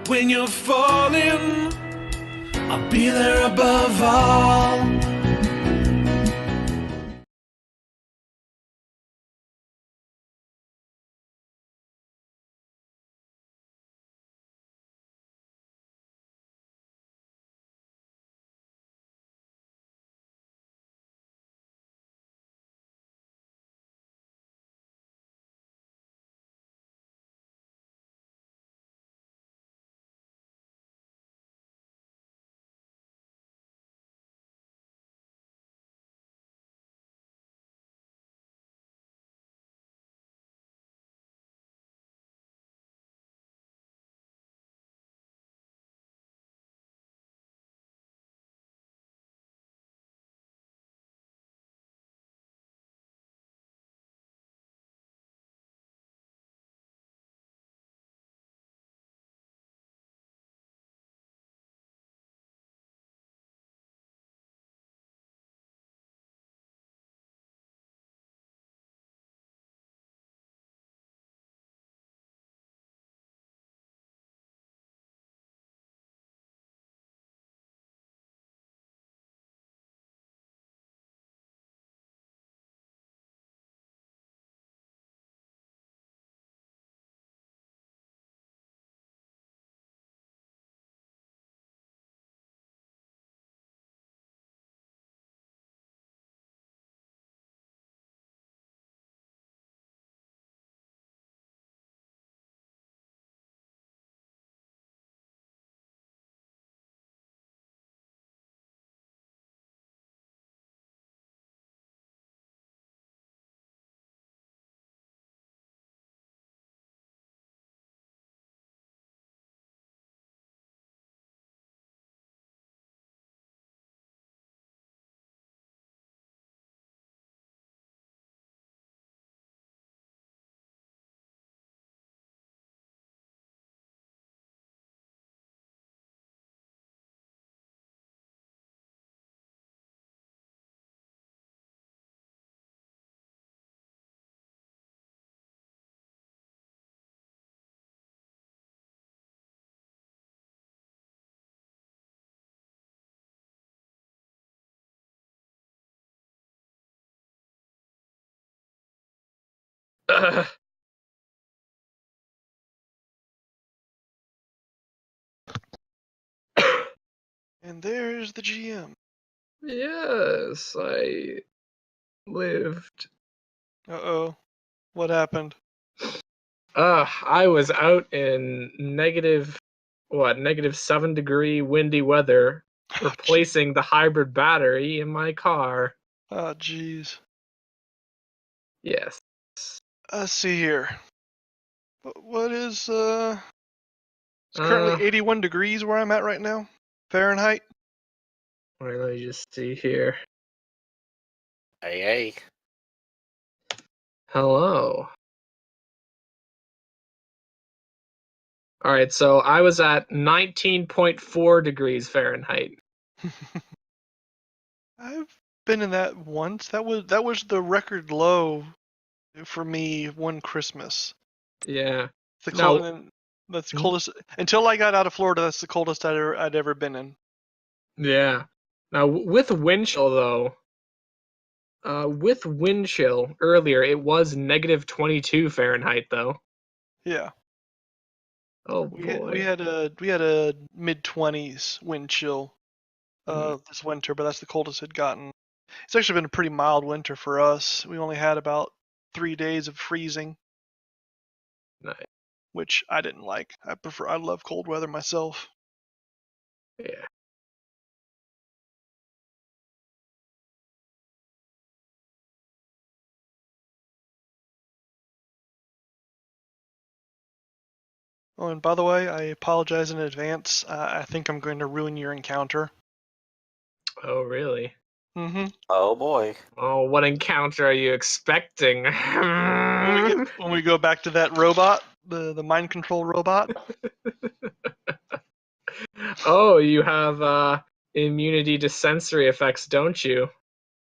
When you're falling, I'll be there above all. And there's the GM. Yes, I lived. Uh-oh. What happened? I was out in -7 degree windy weather, replacing the hybrid battery in my car. Oh, jeez. Yes. Let's see here. What is, it's currently 81 degrees where I'm at right now. Fahrenheit. Wait, let me just see here. Hey. Hello. Alright, so I was at 19.4 degrees Fahrenheit. I've been in that once. That was the record low for me one Christmas. Yeah. The Now- cold, that's the coldest until I got out of Florida. That's the coldest I'd ever been in. Yeah. Now, with wind chill, though, with wind chill earlier, it was -22 Fahrenheit, though. Yeah. Oh We boy. had a mid-20s wind chill this winter, but that's the coldest it'd gotten. It's actually been a pretty mild winter for us. We only had about 3 days of freezing, Nice. which I didn't like. I love cold weather myself. Yeah. Oh, and by the way, I apologize in advance. I think I'm going to ruin your encounter. Oh, really? Mm-hmm. Oh boy. Oh, what encounter are you expecting? When we go back to that robot, the mind control robot. Oh, you have immunity to sensory effects, don't you?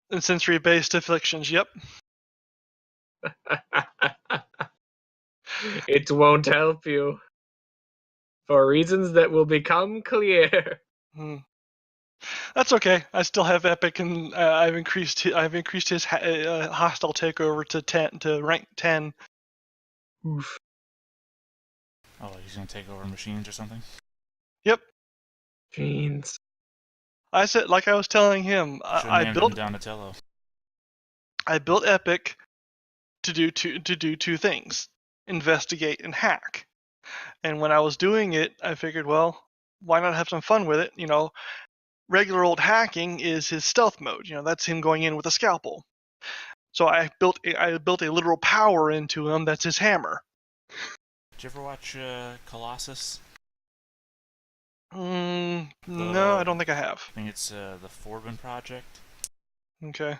And sensory-based afflictions, yep. It won't help you. For reasons that will become clear. Hmm. That's okay. I still have Epic, and I've increased his hostile takeover to rank 10. Oof. Oh, he's gonna take over machines or something? Yep. Jeans. I said, like I was telling him, Shouldn't I named built him Donatello. Epic to do two things: investigate and hack. And when I was doing it, I figured, well, why not have some fun with it? Regular old hacking is his stealth mode. That's him going in with a scalpel. So I built a literal power into him. That's his hammer. Did you ever watch Colossus? No, I don't think I have. I think it's the Forbin Project. Okay.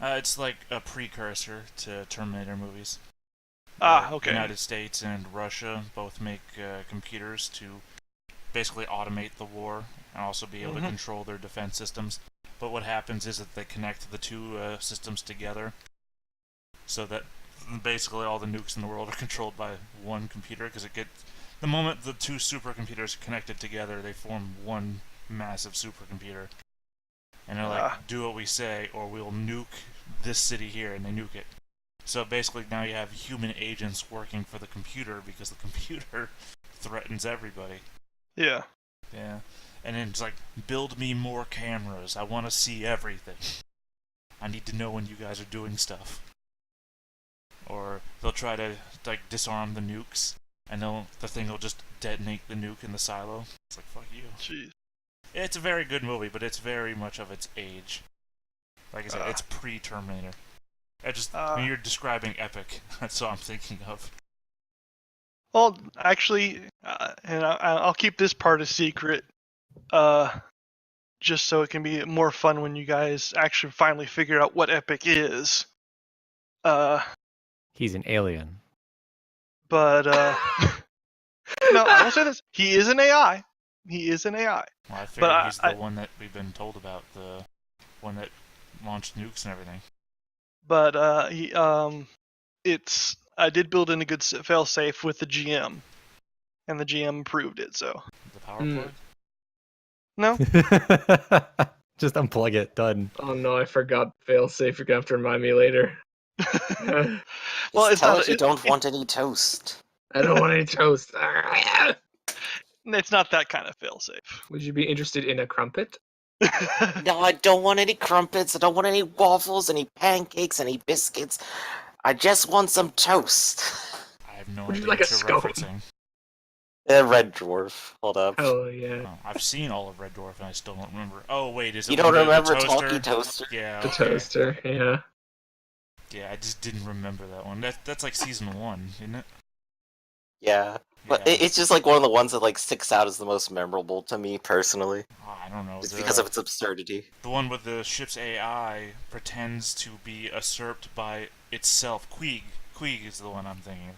It's like a precursor to Terminator movies. Okay. The United States and Russia both make computers to basically automate the war and also be able to control their defense systems. But what happens is that they connect the two systems together so that basically all the nukes in the world are controlled by one computer, because the moment the two supercomputers are connected together, they form one massive supercomputer. And they're like, do what we say or we'll nuke this city here, and they nuke it. So basically now you have human agents working for the computer because the computer threatens everybody. Yeah. Yeah. And then it's like, build me more cameras. I want to see everything. I need to know when you guys are doing stuff. Or they'll try to disarm the nukes, and the thing will just detonate the nuke in the silo. It's like, fuck you. Jeez. It's a very good movie, but it's very much of its age. Like I said, it's pre-Terminator. When you're describing Epic, that's what I'm thinking of. Well, actually, and I'll keep this part a secret, just so it can be more fun when you guys actually finally figure out what Epic is. He's an alien. But no, I will say this: he is an AI. He is an AI. Well, I figured he's the one that we've been told about, the one that launched nukes and everything. But I did build in a good failsafe with the GM, and the GM approved it. So The power plug? no. Just unplug it. Done. Oh no, I forgot failsafe. You're gonna have to remind me later. Well, it's tell not. us you don't want any toast. I don't want any toast. It's not that kind of failsafe. Would you be interested in a crumpet? No, I don't want any crumpets. I don't want any waffles, any pancakes, any biscuits. I just want some toast. I have no Would you idea like what a you're scone? referencing. Red Dwarf. Hold up. Oh yeah. Oh, I've seen all of Red Dwarf and I still don't remember. Oh wait, is it You don't the remember toaster? Talkie Toaster? Yeah, The okay. toaster, yeah. Yeah, I just didn't remember that one. That's like season 1, isn't it? Yeah. But Yeah. it's just like one of the ones that sticks out as the most memorable to me personally. Oh, I don't know. Just because of its absurdity. The one with the ship's AI pretends to be usurped by itself. Queeg is the one I'm thinking of.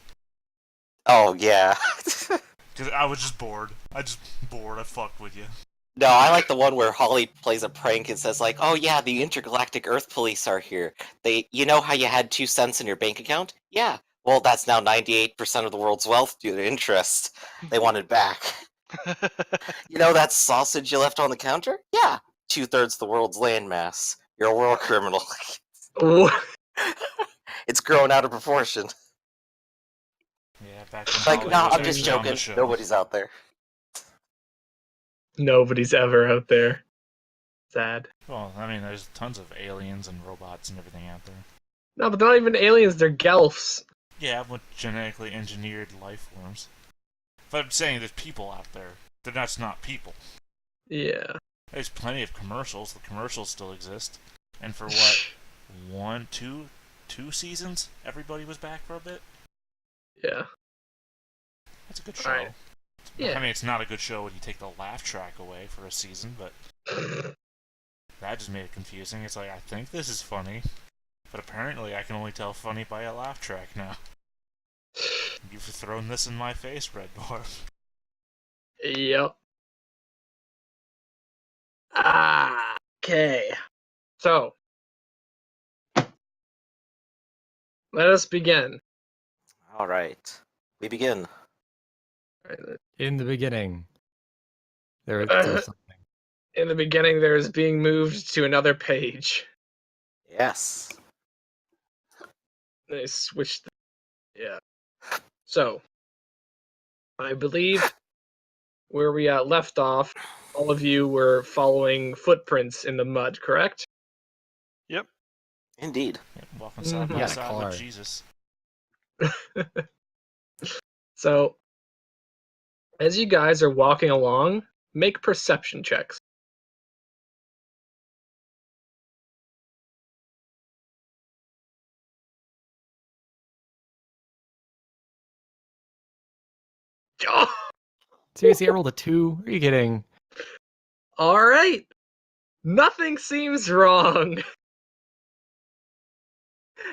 Oh, yeah. Because I was just bored. I fucked with you. No, I like the one where Holly plays a prank and says oh yeah, the Intergalactic Earth Police are here. You know how you had 2 cents in your bank account? Yeah. Well, that's now 98% of the world's wealth due to interest. They want it back. You know that sausage you left on the counter? Yeah. 2/3 of the world's landmass. You're a war criminal. It's grown out of proportion. Yeah, back when Holly No, was I'm just actually on the joking. show. Nobody's out there. Nobody's ever out there. Sad. Well, I mean, there's tons of aliens and robots and everything out there. No, but they're not even aliens, they're gelfs. Yeah, with genetically engineered life forms. But I'm saying there's people out there. That's not people. Yeah. There's plenty of commercials. The commercials still exist. And for what, two seasons, everybody was back for a bit? Yeah. That's a good show. Right. Yeah. I mean, it's not a good show when you take the laugh track away for a season, but that just made it confusing. It's like, I think this is funny, but apparently I can only tell funny by a laugh track now. You've thrown this in my face, Red Dwarf. Yep. Okay. So, let us begin. Alright. We begin. In the beginning, there's something. In the beginning, there's being moved to another page. Yes. They switched. Yeah. So, I believe where we left off, all of you were following footprints in the mud, correct? Yep. Indeed. Walking side by Yeah, side car. with Jesus. So, as you guys are walking along, make perception checks. Seriously, I rolled a 2. Are you kidding? All right. Nothing seems wrong.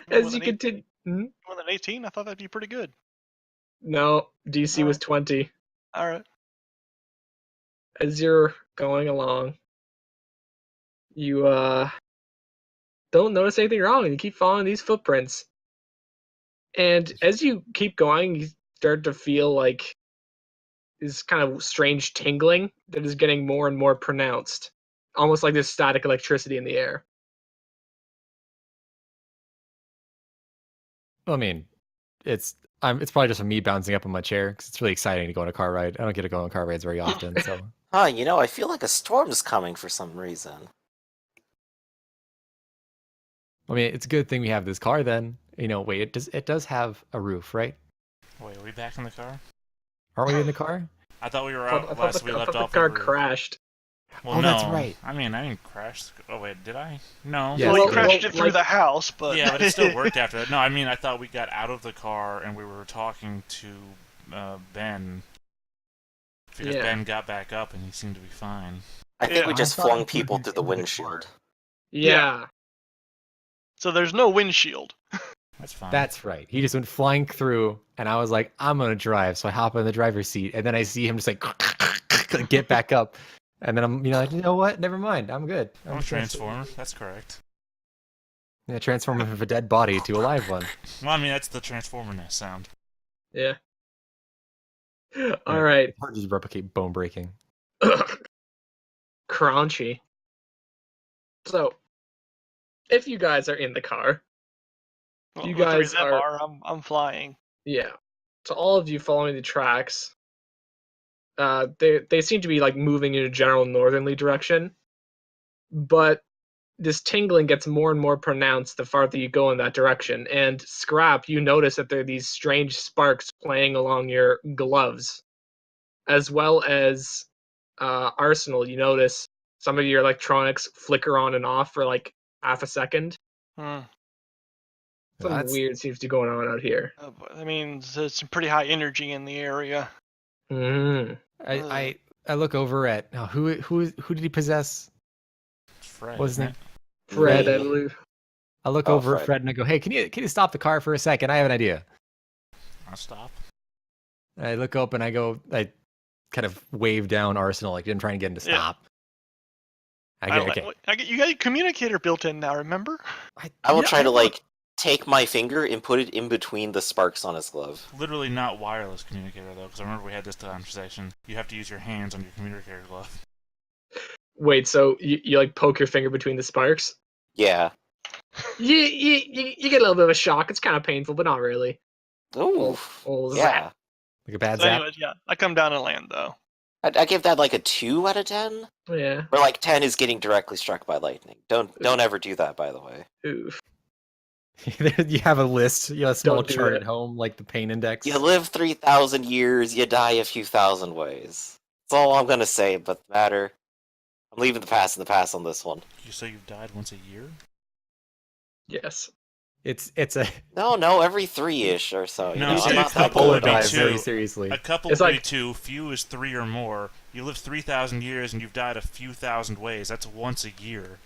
As With you an continue. With an 18, I thought that'd be pretty good. No, DC was 20. All right. As you're going along, you don't notice anything wrong, and you keep following these footprints. And as you keep going, you start to feel like this kind of strange tingling that is getting more and more pronounced, almost like there's static electricity in the air. Well, I mean, it's probably just from me bouncing up on my chair because it's really exciting to go on a car ride. I don't get to go on car rides very often, so. I feel like a storm's coming for some reason. I mean, it's a good thing we have this car then. Wait, it does have a roof, right? Wait, are we back in the car? Aren't we in the car? I thought we were I out thought last we left the off. car we were... crashed. Well, Oh, no. that's right. I mean, I didn't crash. Oh, wait, did I? No. Yeah, Well, you well, crashed it through like- the house, but Yeah, but it still worked after that. No, I mean, I thought we got out of the car and we were talking to Ben. Because Yeah. Ben got back up and he seemed to be fine. I think Yeah. we just I thought flung we people were through the into the windshield. Yeah. So there's no windshield. That's fine. That's right. He just went flying through, and I was like, I'm gonna drive. So I hop in the driver's seat, and then I see him just like get back up, and then I'm like, you know what? Never mind. I'm good. I'm a transformer. That's correct. Yeah, transform from a dead body to a live one. Well, I mean, that's the transformer-ness sound. Yeah. All right. It's hard to replicate bone breaking. Crunchy. So, if you guys are in the car, Well, You the three guys of them are- I'm flying. yeah. So all of you following the tracks, they seem to be like moving in a general northerly direction, but this tingling gets more and more pronounced the farther you go in that direction. And Scrap, you notice that there are these strange sparks playing along your gloves, as well as Arsenal. You notice some of your electronics flicker on and off for like half a second. Hmm. Something That's- weird seems to be going on out here. I mean, there's some pretty high energy in the area. Mm. I look over at who did he possess? It's Fred. What was his isn't name? Fred, I Me. believe. I look Oh, over at Fred. Fred and I go, hey, can you stop the car for a second? I have an idea. it? I'll stop. I look up and I kind of wave down Arsenal, like I'm trying to get him to Yeah. stop. You got your communicator built in now, remember? I will Yeah, try to take my finger and put it in between the sparks on his glove. Literally not wireless communicator, though, because I remember we had this conversation. You have to use your hands on your communicator glove. Wait, so you like poke your finger between the sparks? Yeah. You get a little bit of a shock. It's kind of painful, but not really. Ooh. Oh, Yeah. like a bad So zap. anyways, yeah, I come down and land though. I give that like a 2 out of 10. Yeah. Where like 10 is getting directly struck by lightning. Don't ever do that, by the way. Oof. You have a list, a small Don't do chart that. at home, like the pain index. You live 3,000 years, you die a few thousand ways. That's all I'm gonna say about the matter. I'm leaving the past in the past on this one. You say you've died once a year? Yes. It's a No, every 3-ish or so. No, I'm see, not a that couple good. would be dive two. very seriously. A couple It's would be like- 2, few is 3 or more. You live 3,000 years and you've died a few thousand ways. That's once a year.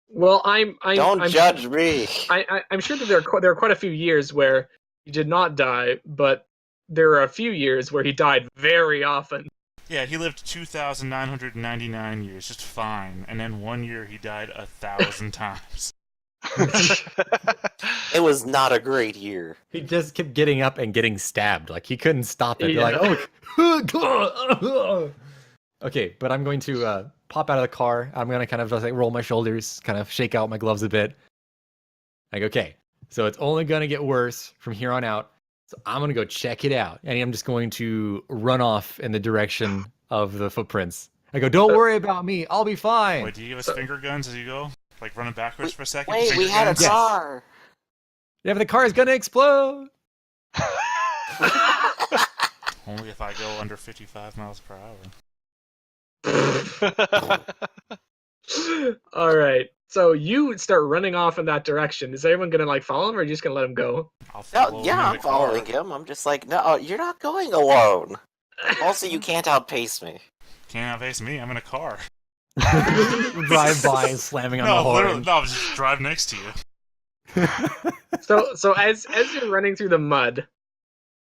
Well, I'm Don't judge me. I'm sure that there are quite a few years where he did not die, but there are a few years where he died very often. Yeah, he lived 2,999 years, just fine. And then 1 year he died 1,000 times. It was not a great year. He just kept getting up and getting stabbed. Like he couldn't stop it. Yeah. They're like, oh. Okay, but I'm going to pop out of the car. I'm gonna kind of just like roll my shoulders, kind of shake out my gloves a bit. Like, okay, so it's only gonna get worse from here on out. So I'm gonna go check it out, and I'm just going to run off in the direction of the footprints. I go, don't worry about me. I'll be fine. Wait, do you give us finger guns as you go? Like running backwards for a second? Wait, we Finger had a guns? Yes. car. Yeah, but the car is gonna explode. Only if I go under 55 miles per hour. All right. So you start running off in that direction. Is everyone gonna like follow him, or are you just gonna let him go? I'll follow him Yeah, in I'm the car. following him. I'm just like, no, you're not going alone. Also, you can't outpace me. Can't outpace me, I'm in a car. Drive by and slamming on the horn. No, I'll just drive next to you. So as you're running through the mud,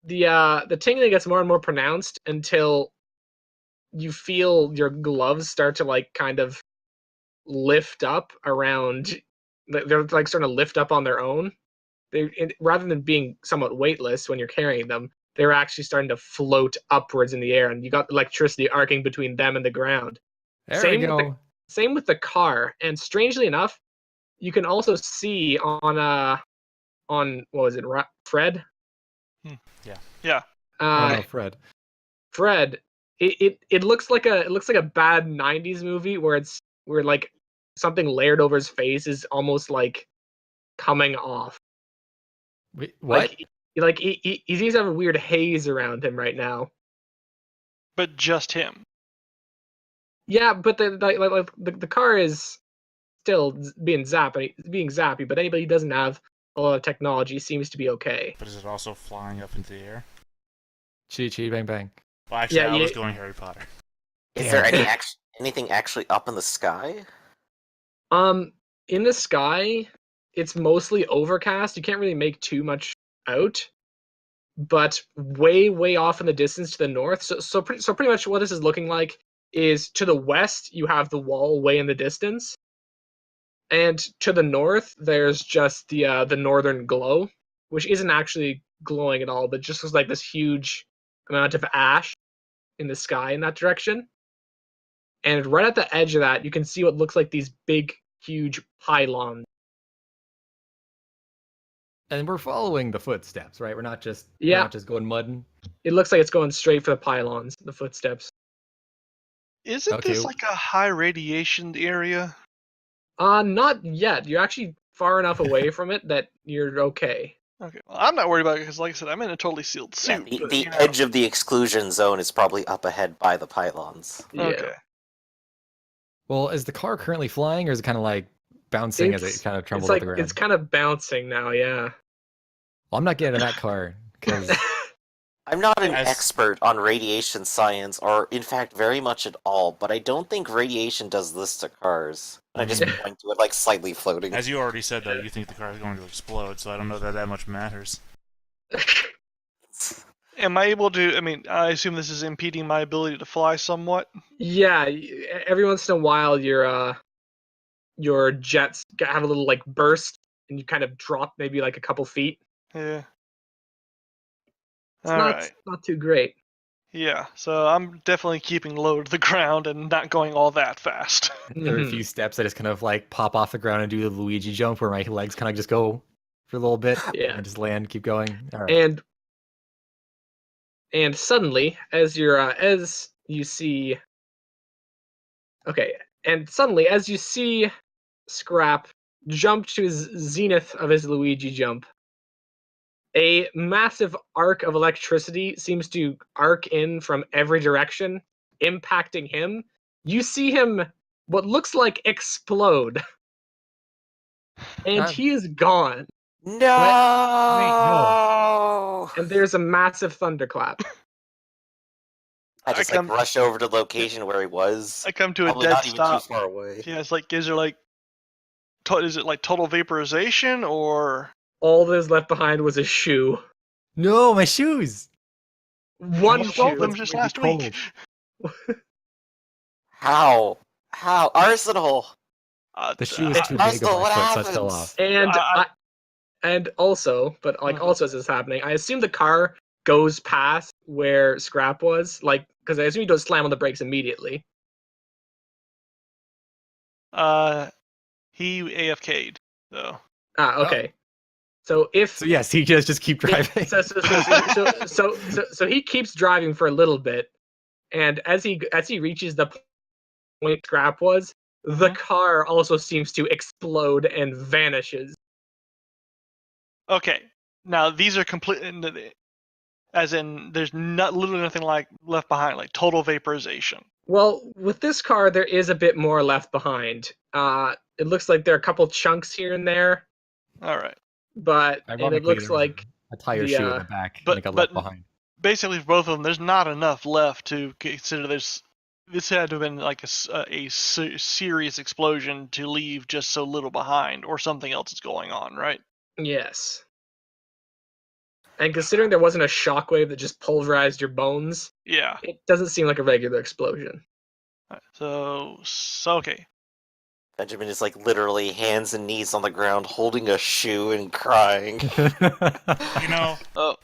the tingling gets more and more pronounced until you feel your gloves start to like kind of lift up around. They're like starting to lift up on their own. Rather than being somewhat weightless when you're carrying them, they're actually starting to float upwards in the air, and you got electricity arcing between them and the ground. There Same we with go. Same with the car, and strangely enough, you can also see on what was it, Fred? Yeah. Oh no, Fred. Fred. It looks like a bad '90s movie where like something layered over his face is almost like coming off. Wait, what? He seems to have a weird haze around him right now. But just him. Yeah, but the car is still being zappy, but anybody who doesn't have a lot of technology seems to be okay. But is it also flying up into the air? Chee chee bang bang. Well, actually, Yeah, I was you- going Harry Potter. Is Damn. there anything actually up in the sky? In the sky, it's mostly overcast. You can't really make too much out. But way off in the distance to the north. So pretty much what this is looking like is to the west you have the wall way in the distance, and to the north there's just the northern glow, which isn't actually glowing at all, but just looks like this huge amount of ash in the sky in that direction. And right at the edge of that, you can see what looks like these big, huge pylons. And we're following the footsteps, right? We're not just going mudding. It looks like it's going straight for the pylons, the footsteps. Isn't Okay. this like a high radiation area? Not yet. You're actually far enough away from it that you're okay. Okay. Well, I'm not worried about it because, like I said, I'm in a totally sealed Yeah, suit. the but, the you know. edge of the exclusion zone is probably up ahead by the pylons. Yeah. Okay. Well, is the car currently flying, or is it kind of like bouncing as it kind of trembles it's like off the ground? it's kind of bouncing now, yeah. Well, I'm not getting in that car because I'm not an As- expert on radiation science, or in fact very much at all, but I don't think radiation does this to cars. I just point to it like slightly floating. As you already said, though, you think the car is going to explode, so I don't know that much matters. Am I able to? I mean, I assume this is impeding my ability to fly somewhat. Yeah, every once in a while your jets have a little like burst and you kind of drop maybe like a couple feet. Yeah. It's All not right. not too great. Yeah. So I'm definitely keeping low to the ground and not going all that fast. there are a few steps I just kind of like pop off the ground and do the Luigi jump, where my legs kind of just go for a little bit Yeah. and just land, keep going. All right. And suddenly, as you see Scrap jump to his zenith of his Luigi jump, a massive arc of electricity seems to arc in from every direction, impacting him. You see him, what looks like explode, and he is gone. No! And there's a massive thunderclap. I just like rush over to the location where he was. I come to a Probably dead not even stop. too far away. Yeah, it's like, is there like, is it like total vaporization or? All that is left behind was a shoe. No, my shoes. One I shoe. sold them just last week. How? Arsenal! The shoe is too big That's of not my what foot, so it's still happens. off. And I- and also, but like also as this is happening, I assume the car goes past where Scrap was, like because I assume you don't slam on the brakes immediately. He AFK'd though. Okay. So if So yes, he just keep driving. so he keeps driving for a little bit, and as he reaches the point Scrap was, the car also seems to explode and vanishes. Okay, now these are complete, as in there's literally nothing like left behind, like total vaporization. Well, with this car, there is a bit more left behind. It looks like there are a couple chunks here and there, All right, but and it Ironically, looks there was like a tire the, shoe in the back, and but- it got but- left behind. basically for both of them, there's not enough left to consider this. This had to have been like a serious explosion to leave just so little behind, or something else is going on, right? yes. And considering there wasn't a shockwave that just pulverized your bones, Yeah. it doesn't seem like a regular explosion. Alright, so okay. Benjamin is like literally hands and knees on the ground, holding a shoe and crying. You know, Oh,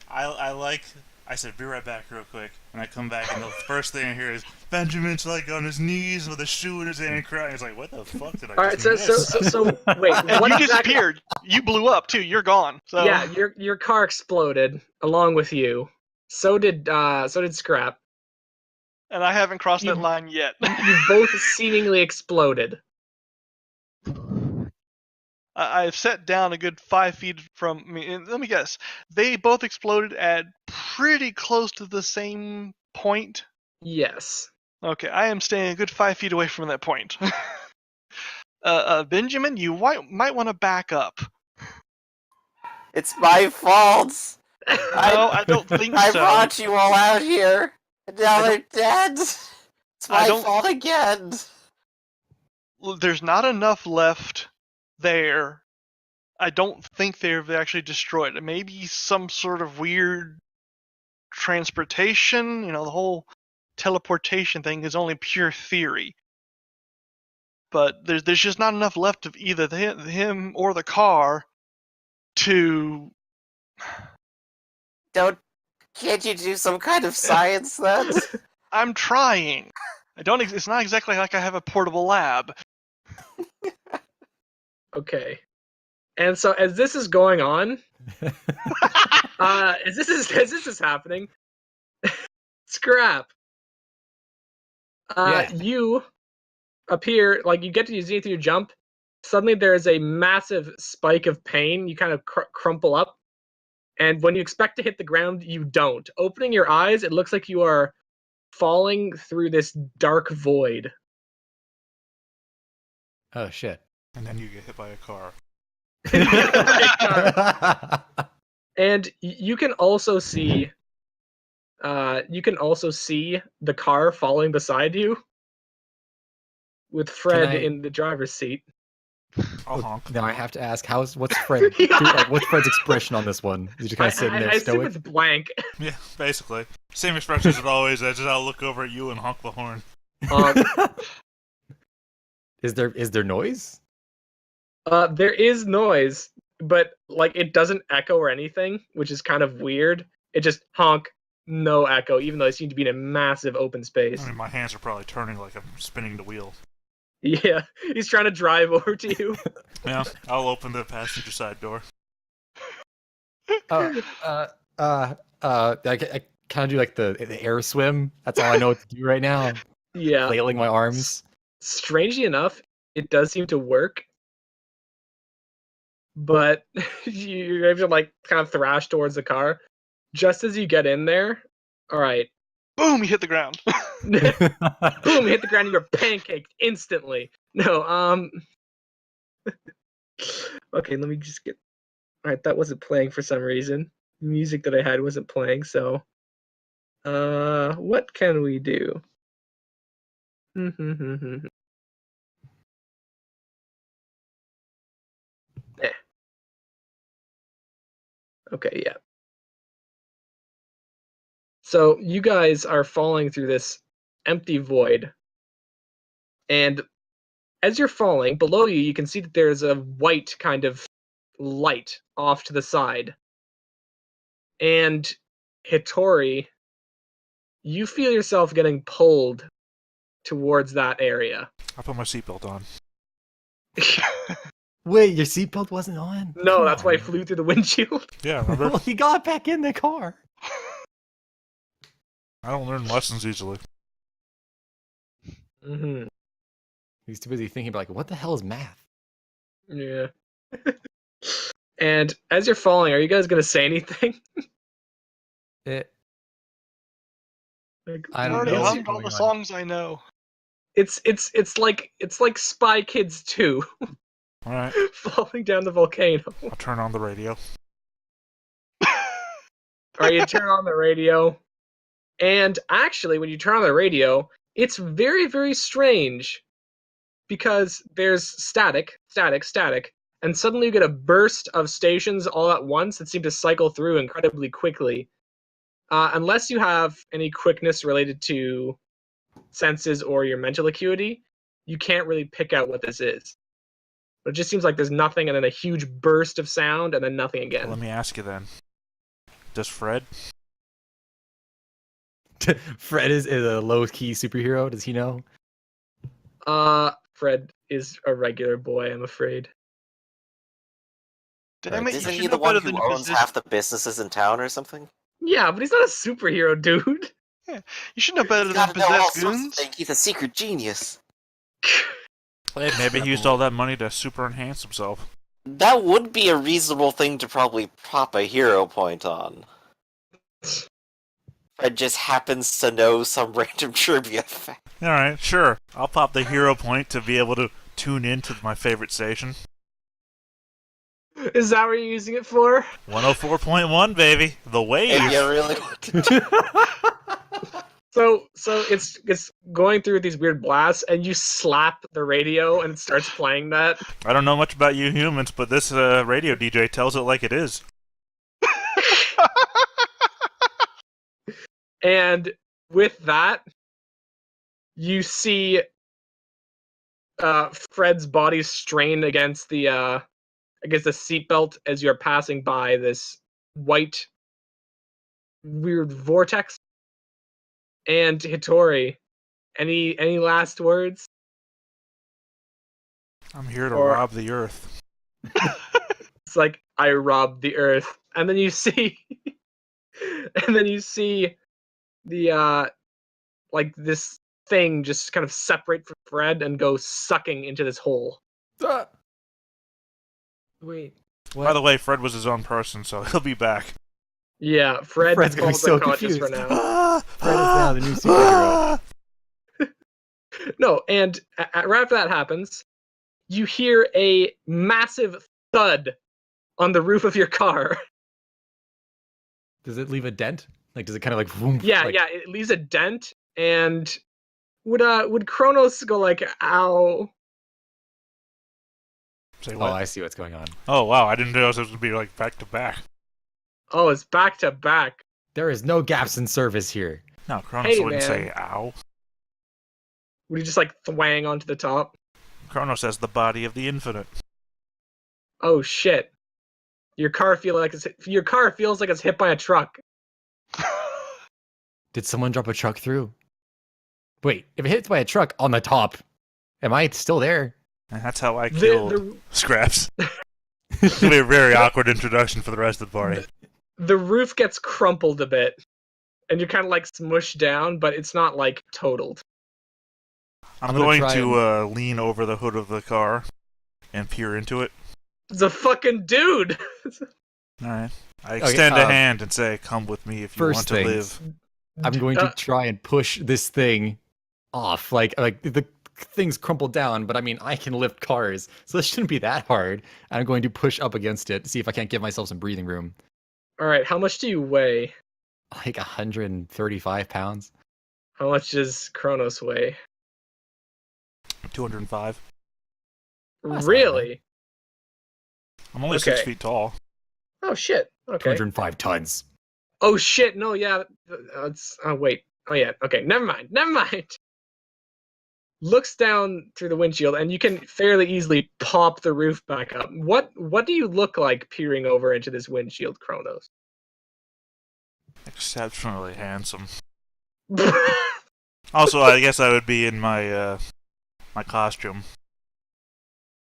I said, be right back real quick. And I come back, and the first thing I hear is, Benjamin's like on his knees with a shoe in his hand crying. It's like, what the fuck did I All right, just miss? so wait, and what you exactly? disappeared. You blew up too. You're gone. So Yeah, your car exploded along with you. So did Scrap. and I haven't crossed that You- line yet. You both seemingly exploded. I've set down a good 5 feet from me. And let me guess. They both exploded at pretty close to the same point. Yes. Okay, I am staying a good 5 feet away from that point. Benjamin, you might want to back up. It's my fault. No, I don't think I so. brought you all out here, and now they're dead. It's I my don't- fault again. There's not enough left there. I don't think they've actually destroyed it. Maybe some sort of weird transportation. You know, the whole teleportation thing is only pure theory. But there's just not enough left of either him or the car to. Can't you do some kind of science then? I'm trying. I don't. It's not exactly like I have a portable lab. Okay. And so as this is going on, as this is happening, Scrap. Yeah. You appear like you get to use your jump. Suddenly there is a massive spike of pain. You kind of crumple up, and when you expect to hit the ground, you don't. Opening your eyes, it looks like you are falling through this dark void. Oh shit. And then you get hit by a car. And you can also see the car falling beside you with Fred I- in the driver's seat. I'll honk. Now I have to ask, what's Fred's expression on this one? Is he just kind of sitting there I assume stoic? it's blank. Yeah, basically. Same expression as always. I just I'll look over at you and honk the horn. Is there noise? There is noise, but like it doesn't echo or anything, which is kind of weird. It just honk, no echo, even though I seem to be in a massive open space. I mean, my hands are probably turning like I'm spinning the wheel. Yeah, he's trying to drive over to you. Yeah, I'll open the passenger side door. I kind of do like the air swim. That's all I know what to do right now. Yeah. Flailing my arms. Strangely enough, it does seem to work. But you're able to like kind of thrash towards the car. Just as you get in there, all right, Boom! You hit the ground. boom, you hit the ground and you're pancaked instantly. No, okay, let me just get. All right, that wasn't playing for some reason. The music that I had wasn't playing, so. What can we do? Eh. Okay, yeah. So you guys are falling through this empty void, and as you're falling, below you, you can see that there's a white kind of light off to the side. And Hitori, you feel yourself getting pulled towards that area. I put my seatbelt on. Wait, your seatbelt wasn't on? No, Come that's why I on. flew through the windshield. Yeah, remember? Well, he got back in the car. I don't learn lessons easily. Mm-hmm. He's too busy thinking about, like, what the hell is math? Yeah. And as you're falling, are you guys gonna say anything? It, Like, I I don't already know what's hummed all going the on. songs I know. it's like Spy Kids 2 Alright, falling down the volcano. I'll turn on the radio. Or you turn on the radio, and actually, when you turn on the radio, it's very, very strange because there's static, and suddenly you get a burst of stations all at once that seem to cycle through incredibly quickly. Unless you have any quickness related to senses or your mental acuity, you can't really pick out what this is. But it just seems like there's nothing and then a huge burst of sound and then nothing again. Let me ask you then. Does Fred? Fred is a low-key superhero. Does he know? Fred is a regular boy, I'm afraid. Damn it, you Isn't should he know the one better who than your owns position. half the businesses in town or something? Yeah, but he's not a superhero, dude. You should know better He's than gotta know all possessed sorts of goons. things. He's a secret genius. Hey, maybe he used all that money to super enhance himself. That would be a reasonable thing to probably prop a hero point on. Fred just happens to know some random trivia fact. Alright, sure. I'll pop the hero point to be able to tune in to my favorite station. Is that what you're using it for? 104.1, baby. The wave. If you really want to. So it's going through these weird blasts, and you slap the radio, and it starts playing that. I don't know much about you humans, but this radio DJ tells it like it is. And with that, you see Fred's body strain against the seatbelt as you're passing by this white weird vortex. And Hitori, any last words? I'm here to Or- rob the earth. It's like, I robbed the earth. And then you see the like this thing just kind of separate from Fred and go sucking into this hole. Wait. By the way, Fred was his own person, so he'll be back. Yeah, Fred's Fred's gonna be so unconscious for confused. now. Fred is now the new superhero. No, and right after that happens, you hear a massive thud on the roof of your car. Does it leave a dent? Like, does it kind of like? Vroom, Yeah, like, yeah, it leaves a dent, and would Kronos go like, ow? Say Oh, what? I see what's going on. Oh, wow, I didn't realize it was going to be like back to back. Oh, it's back to back. There is no gaps in service here. No, Kronos Hey, wouldn't man. say ow. Would you just like thwang onto the top? Kronos has the body of the infinite. Oh shit! Your car feels like it's hit by a truck. Did someone drop a truck through? Wait, if it hits by a truck on the top, am I still there? And that's how I killed The Scraps. It's going to be a very awkward introduction for the rest of the party. the roof gets crumpled a bit, and you're kind of like smushed down, but it's not like totaled. I'm gonna going try to lean over the hood of the car and peer into it. It's a fucking dude. Alright. I extend a hand and say, come with me if you First want to things. live. I'm going to try and push this thing off. Like the thing's crumpled down, but I mean, I can lift cars, so this shouldn't be that hard. I'm going to push up against it to see if I can't give myself some breathing room. All right, how much do you weigh? Like 135 pounds. How much does Kronos weigh? 205. That's not Really? I'm only 6 Okay. feet tall. Oh shit. Okay. 205 tons. Oh shit. No, yeah. It's. Oh wait. Oh yeah. Okay. Never mind. looks down through the windshield, and you can fairly easily pop the roof back up. What do you look like peering over into this windshield, Kronos? Exceptionally handsome. Also, I guess I would be in my my costume.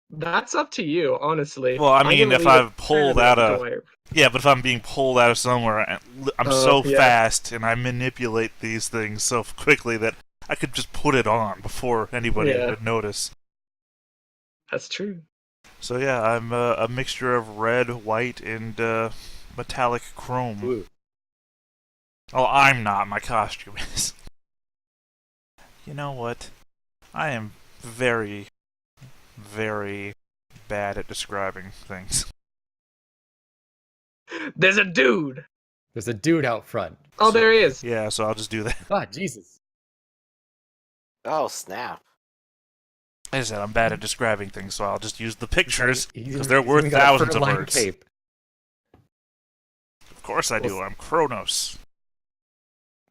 That's up to you, honestly. Well, I mean, if I've pulled out of... Yeah, but if I'm being pulled out of somewhere, I'm so fast and I manipulate these things so quickly that I could just put it on before anybody would notice. That's true. So yeah, I'm a mixture of red, white, and metallic chrome. Ooh. Oh, I'm not. My costume is. You know what? I am very, very bad at describing things. There's a dude! There's a dude out front. Oh, there he is. Yeah, so I'll just do that. Ah, Jesus. Oh, snap. Like I said, I'm bad at describing things, so I'll just use the pictures, He's because they're worth even got a thousands of fur-lined words. cape. Of course I do. I'm Kronos.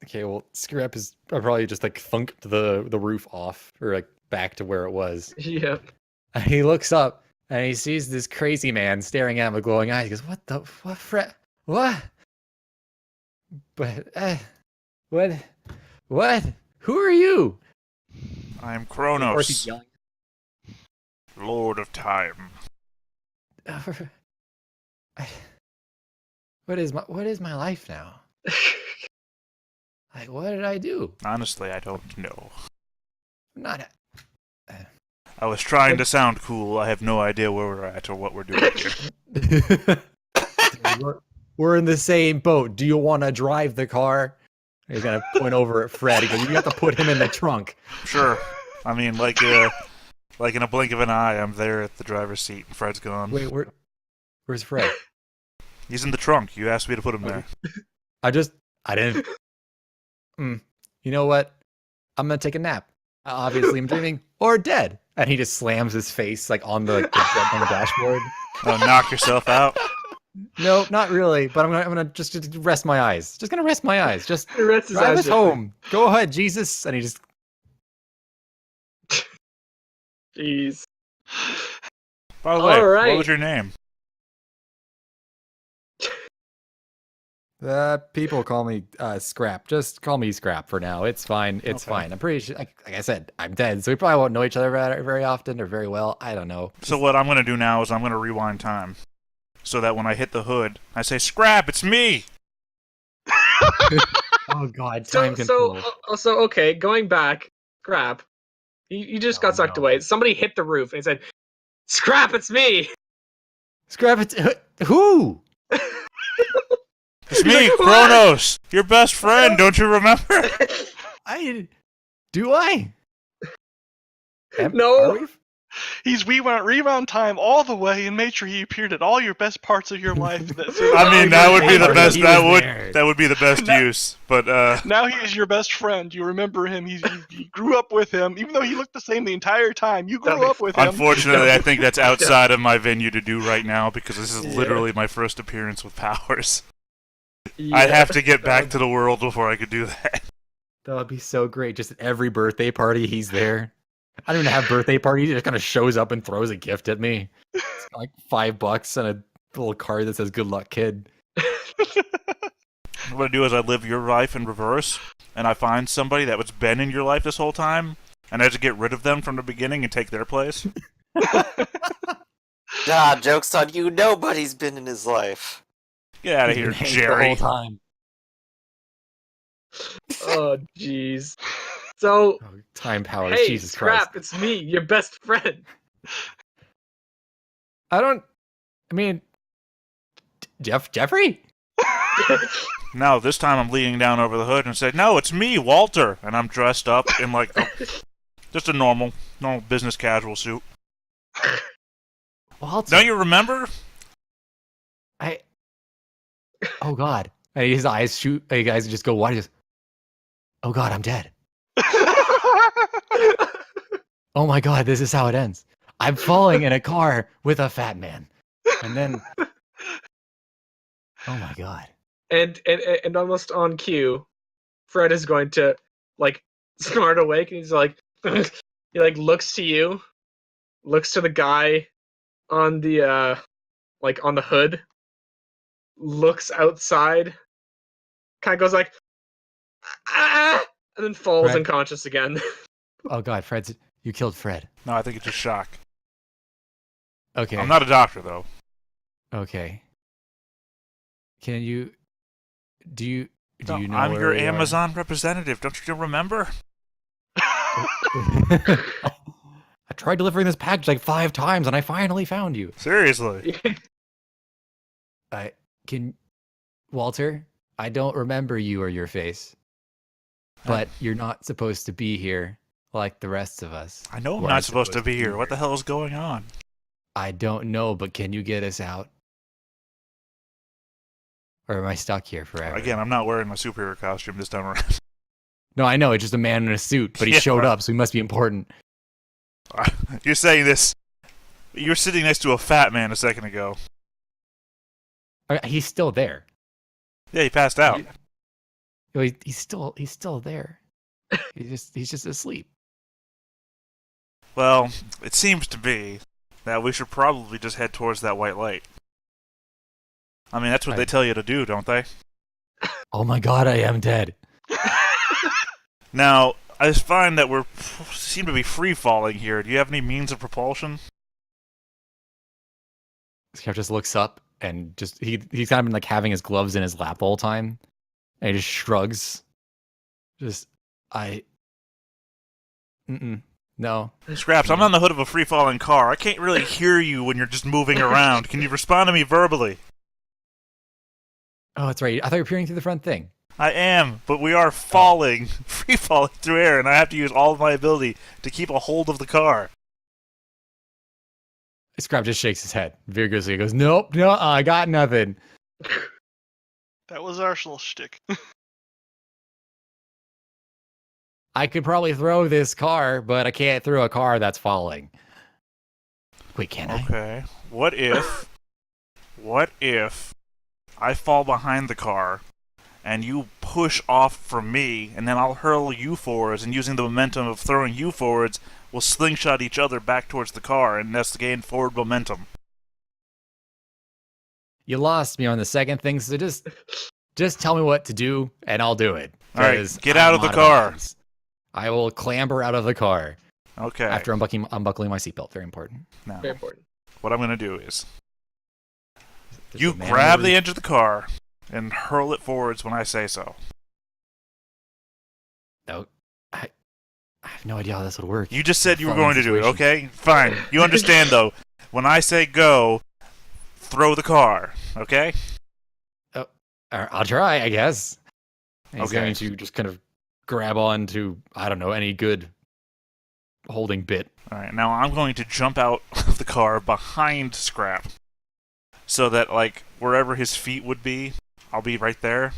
Okay, well, Scrap is probably just like thunked the roof off, or like back to where it was. Yep. And he looks up and he sees this crazy man staring at him with glowing eyes. He goes, what? But, what? Who are you? I'm Of course he's Kronos, yelling. Lord of Time. What is my life now? Like, what did I do? Honestly, I don't know. I'm not. I was trying to sound cool. I have no idea where we're at or what we're doing here. We're in the same boat. Do you want to drive the car? He's gonna point over at Fred. He goes, "You have to put him in the trunk." Sure. I mean, like in a blink of an eye, I'm there at the driver's seat, and Fred's gone. Wait, where's Fred? He's in the trunk. You asked me to put him there. I didn't. You know what? I'm gonna take a nap. Obviously, I'm dreaming or dead. And he just slams his face like on the dashboard. Oh, knock yourself out. No, not really. But I'm gonna just rest my eyes. Just gonna rest my eyes. Just Rest his drive eyes, us home. Go ahead, Jesus. And he just. Jeez. By the way, All right. what was your name? People call me Scrap. Just call me Scrap for now. It's fine. It's fine. I'm pretty sure. Like I said, I'm dead, so we probably won't know each other very often or very well. I don't know. So what I'm going to do now is I'm going to rewind time, so that when I hit the hood, I say, "Scrap, it's me." Oh God, time So, control. so okay, going back, Scrap. You just got sucked away. Somebody hit the roof and said, "Scrap, it's me." Scrap it. Who? It's me, Kronos, your best friend. Don't you remember? Do I? No. Are we? We went rewound time all the way and made sure he appeared at all your best parts of your life. I mean, that would be the best. He That was would there. that would be the best use. But Now he is your best friend. You remember him. You grew up with him, even though he looked the same the entire time. You grew up with him. unfortunately, I think that's outside of my venue to do right now because this is literally my first appearance with powers. Yeah. I'd have to get back to the world before I could do that. That would be so great. Just at every birthday party, he's there. I don't even have birthday party. He just kind of shows up and throws a gift at me. It's like $5 and a little card that says "Good luck, kid." What I do is I live your life in reverse, and I find somebody that was been in your life this whole time, and I just get rid of them from the beginning and take their place. Nah, joke's on you. Nobody's been in his life. Get out of here, Hank Jerry. The whole time. Oh, jeez. So, Oh, time powers. hey, Jesus Scrap, Christ. it's me, your best friend. I mean, Jeffrey? No, this time I'm leaning down over the hood and say, "No, it's me, Walter," and I'm dressed up in like just a normal business casual suit. Walter. Don't you remember? Oh God. And his eyes shoot. Hey guys just go wide. He goes, "Oh God, I'm dead. Oh my God, this is how it ends. I'm falling in a car with a fat man." And then, oh my God. And almost on cue, Fred is going to like snort awake, and he's like, He like looks to you, looks to the guy on the like on the hood, looks outside, kind of goes like, ah, and then falls Fred. unconscious again. Oh God, you killed Fred. No, I think it's just shock. Okay. I'm not a doctor, though. Okay. Do you No, know I'm where your we are? Amazon representative. Don't you remember? I tried delivering this package like 5 times, and I finally found you. Seriously. Walter, I don't remember you or your face, but you're not supposed to be here like the rest of us. I know I'm We're not supposed to be here. What the hell is going on? I don't know, but can you get us out? Or am I stuck here forever? Again, I'm not wearing my superhero costume this time around. No, I know, it's just a man in a suit, but he Yeah. showed up, so he must be important. You're saying this. You were sitting next to a fat man a second ago. He's still there. Yeah, he passed out. He's still there. He's just asleep. Well, it seems to be that we should probably just head towards that white light. I mean, that's what they tell you to do, don't they? Oh my God, I am dead. Now, I just find that we seem to be free-falling here. Do you have any means of propulsion? Scarf just looks up and he's kind of been like having his gloves in his lap the whole time, and he just shrugs. No. Scraps, I'm on the hood of a free-falling car. I can't really hear you when you're just moving around. Can you respond to me verbally? Oh, that's right. I thought you were peering through the front thing. I am, but we are falling, free-falling through air, and I have to use all of my ability to keep a hold of the car. Scrap just shakes his head vigorously. He goes, "Nope, no, I got nothing." That was Arsenal's shtick. I could probably throw this car, but I can't throw a car that's falling. Wait, can I? Okay. What if I fall behind the car and you push off from me, and then I'll hurl you forwards, and using the momentum of throwing you forwards, we'll slingshot each other back towards the car, and thus gain forward momentum. You lost me on the second thing, so just tell me what to do, and I'll do it. All right, 'Cause get out of the car. options. I will clamber out of the car Okay. after unbuckling my seatbelt. Very important. Now, Very important. what I'm going to do is There's you a man grab over- the edge of the car and hurl it forwards when I say so. No, I have no idea how this would work. You just said you were Following going to do it, situation. okay? Fine. You understand, though. When I say go, throw the car, okay? I'll try, I guess. And he's Okay. going to just kind of grab on to, I don't know, any good holding bit. Alright, now I'm going to jump out of the car behind Scrap. So that, like, wherever his feet would be, I'll be right there.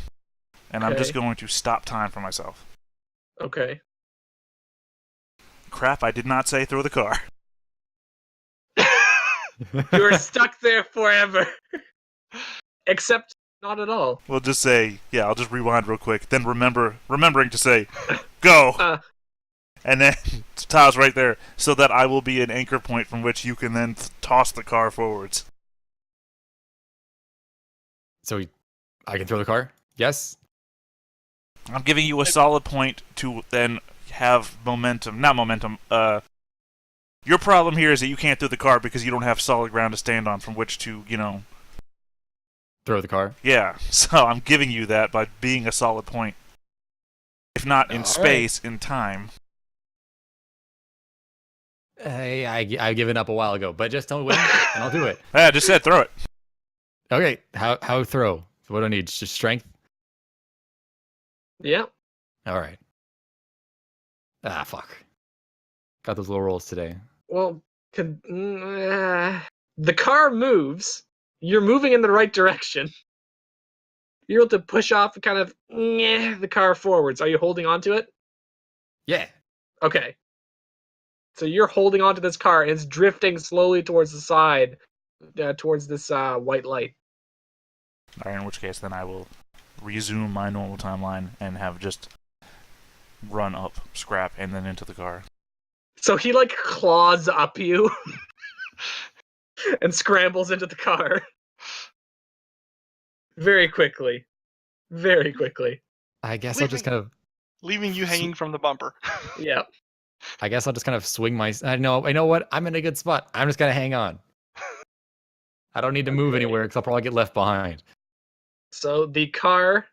And I'm just Okay. going to stop time for myself. Okay. Crap, I did not say throw the car. You're stuck there forever. Except not at all. We'll just say, yeah, I'll just rewind real quick. Then remembering to say, go! And then Ta's right there, so that I will be an anchor point from which you can then toss the car forwards. So I can throw the car? Yes? I'm giving you a solid point to then have momentum. Not momentum, your problem here is that you can't throw the car because you don't have solid ground to stand on from which to, Throw the car? yeah. So I'm giving you that by being a solid point. If not in All space, in time. Hey, I've given up a while ago, but just tell me when, and I'll do it. Yeah, I just said throw it. Okay, how throw? What do I need? Just strength? Yeah. All right. Ah, fuck. Got those low rolls today. Well, the car moves. You're moving in the right direction. You're able to push off and kind of the car forwards. Are you holding on to it? Yeah. Okay. So you're holding onto this car and it's drifting slowly towards the side, towards this white light. Alright, in which case then I will resume my normal timeline and have just run up Scrap and then into the car. So he like claws up you and scrambles into the car very quickly. Very quickly. I guess I'll just kind of. Leaving you hanging from the bumper. Yeah. I guess I'll just kind of swing my. I know what? I'm in a good spot. I'm just gonna hang on. I don't need to move Okay. anywhere because I'll probably get left behind. So the car.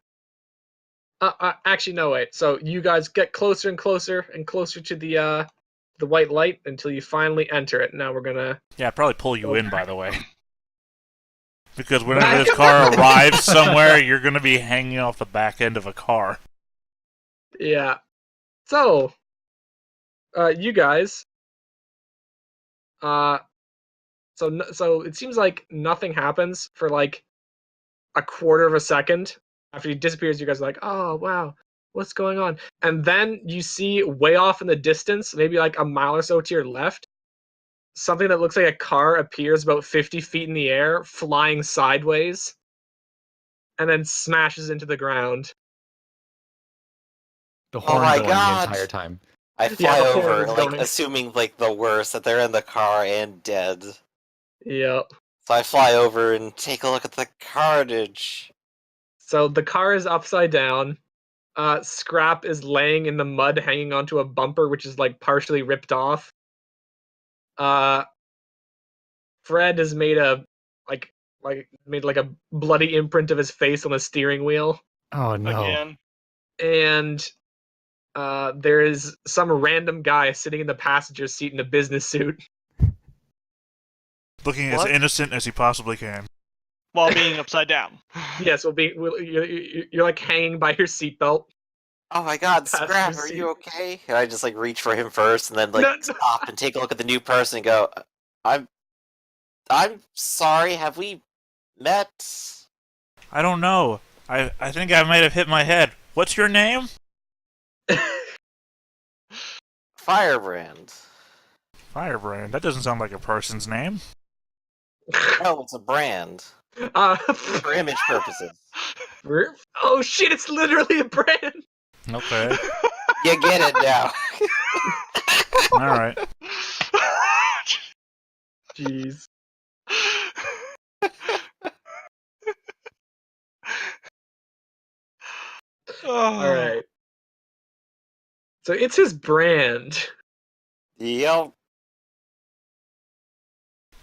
Actually, no, wait. So you guys get closer and closer and closer to the white light until you finally enter it. Now we're gonna. Yeah, I'd probably pull you in, by the way. Because Back whenever this up. car arrives somewhere, you're going to be hanging off the back end of a car. Yeah. So, you guys. So it seems like nothing happens for like a quarter of a second after he disappears. You guys are like, oh wow, what's going on? And then you see way off in the distance, maybe like a mile or so to your left, something that looks like a car appears about 50 feet in the air, flying sideways, and then smashes into the ground. The Oh horn my going God. the entire time. I Yeah, fly the horn over, is like, going. assuming, like, the worst, that they're in the car and dead. Yep. So I fly over and take a look at the carnage. So the car is upside down. Scrap is laying in the mud, hanging onto a bumper, which is like partially ripped off. Fred has made a a bloody imprint of his face on the steering wheel, Oh no. Again. and there is some random guy sitting in the passenger seat in a business suit. Looking as What? innocent as he possibly can. While being upside down. Yes, you're like hanging by your seatbelt. Oh my God, Passenger Scrap, are seat. you okay? And I just, like, reach for him first, and then, like, No, no. stop and take a look at the new person and go, I'm sorry, have we met? I don't know. I think I might have hit my head. What's your name? Firebrand. Firebrand. That doesn't sound like a person's name. No, it's a brand. For image purposes. Oh shit! It's literally a brand. Okay. You get it now. Alright. Jeez. All right. So it's his brand. Yep.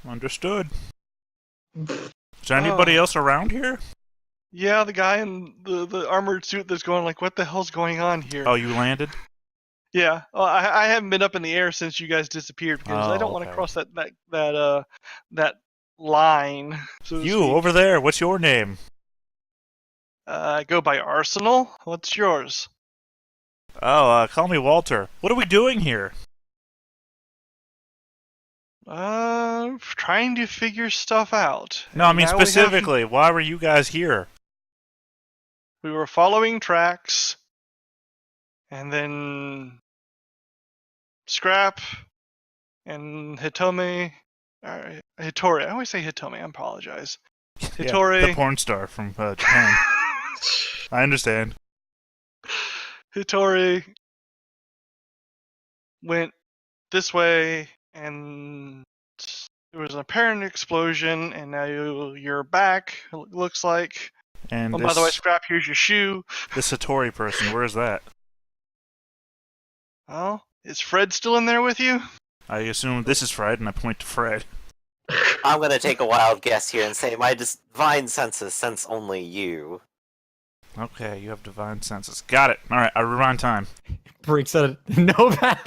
Understood. Is there anybody else around here? Yeah, the guy in the armored suit that's going like, what the hell's going on here? Oh, you landed? Yeah, well, I haven't been up in the air since you guys disappeared because I Oh, don't want to okay. cross that line. So to You, speak. over there. What's your name? I go by Arsenal. What's yours? Oh, call me Walter. What are we doing here? Trying to figure stuff out. No, I mean Now we have- specifically, why were you guys here? We were following tracks, and then Scrap and Hitori. I always say Hitomi. I apologize. Hitori. Yeah, the porn star from Japan. I understand. Hitori went this way, and there was an apparent explosion, and now you're back. It looks like. And Oh, this, by the way, Scrap, here's your shoe. this Satori person, where is that? Oh, is Fred still in there with you? I assume this is Fred, and I point to Fred. I'm gonna take a wild guess here and say my divine senses sense only you. Okay, you have divine senses. Got it. Alright, I rewind time. Breaks out of no back.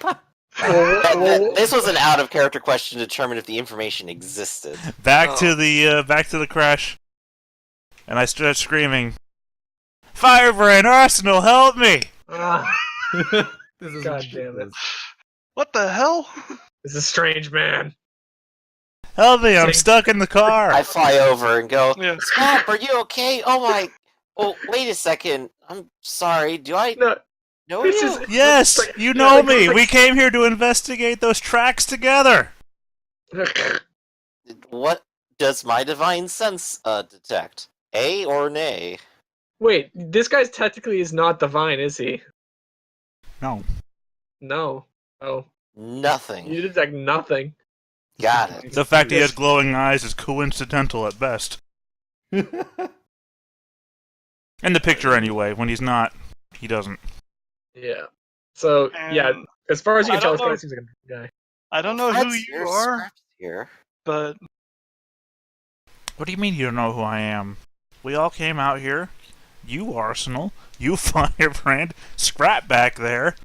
This was an out of character question to determine if the information existed. Back to the crash. And I start screaming, Firebrand, Arsenal, help me! This is God damn it. What the hell? This is a strange man. Help me, I'm Sing- stuck in the car! I fly over and go, Yeah. Scrap, are you okay? Oh my... Oh, wait a second. I'm sorry. Do I No, know this you? is Yes, It's like- you yeah, know like- me! like- We came here to investigate those tracks together! What does my divine sense detect? A or nay? Wait, this guy's technically is not divine, is he? No. No. Oh. Nothing. You detect nothing. Got it. The fact he has glowing eyes is coincidental at best. In the picture, anyway. When he's not, he doesn't. Yeah. So, yeah, And as far as you I can tell, don't this guy know- seems like a guy. I don't know who Fred's you here, are, Scrap's here. but What do you mean you don't know who I am? We all came out here. You, Arsenal. You, Firebrand. Scrap back there.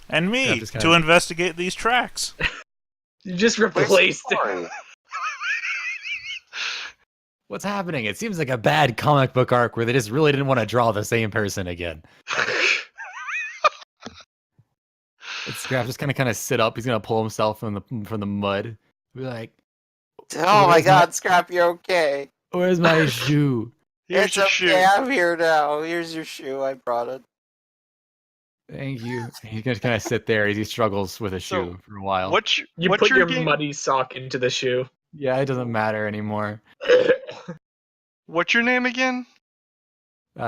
And me, just to kinda- investigate these tracks. You just Where's replaced the it. story? What's happening? It seems like a bad comic book arc where they just really didn't want to draw the same person again. Scrap just kind of sit up. He's gonna pull himself from the mud. Be like, Oh my Where's god, Scrap, you're okay. "Where's my shoe?" here's It's your okay, shoe. I'm here now. Here's your shoe, I brought it. Thank you. He's gonna kind of sit there as he struggles with a shoe So, for a while. What's You what's put your your game? muddy sock into the shoe. Yeah, it doesn't matter anymore. What's your name again?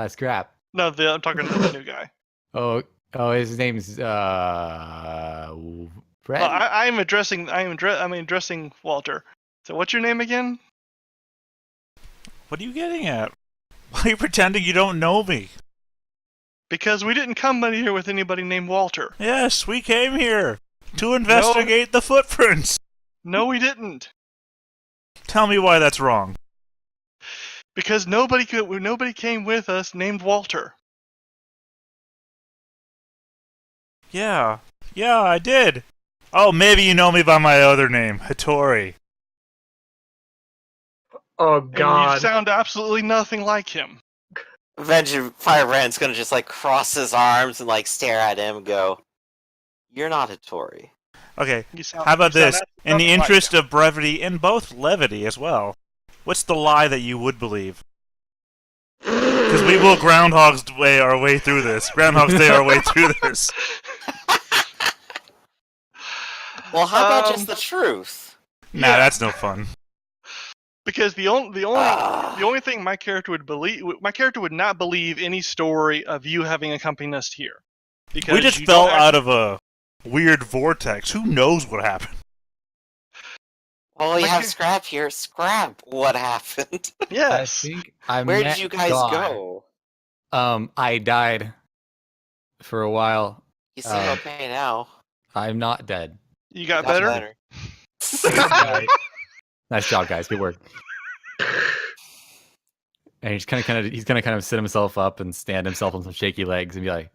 Scrap. No, I'm talking to the new guy. Oh, his name's Fred. Well, I'm addressing Walter. So what's your name again? What are you getting at? Why are you pretending you don't know me? Because we didn't come here with anybody named Walter. Yes, we came here to investigate the footprints. No, we didn't. Tell me why that's wrong. Because nobody came with us named Walter. Yeah, I did. Oh, maybe you know me by my other name, Hattori. Oh, And you God. sound absolutely nothing like him. Eventually, Firebrand's gonna just like cross his arms and like stare at him and go, "You're not Hattori." Okay, You sound, how about you sound this? In the nothing like interest him. of brevity and both levity as well, what's the lie that you would believe? Because we will Groundhog's Day our way through this. Groundhog's Day our way through this. Well, how about just the truth? Nah, Yeah. that's no fun. Because the only thing my character would not believe any story of you having accompanied us here. Because We just you fell don't act- out of a weird vortex. Who knows what happened? Well, we My have char- Scrap here. Scrap, what happened? Yes. I think I Where met did you guys God. go? I died for a while. You seem okay now. I'm not dead. You got Got better? Nice job, guys. Good work. And he's gonna kind of sit himself up and stand himself on some shaky legs and be like,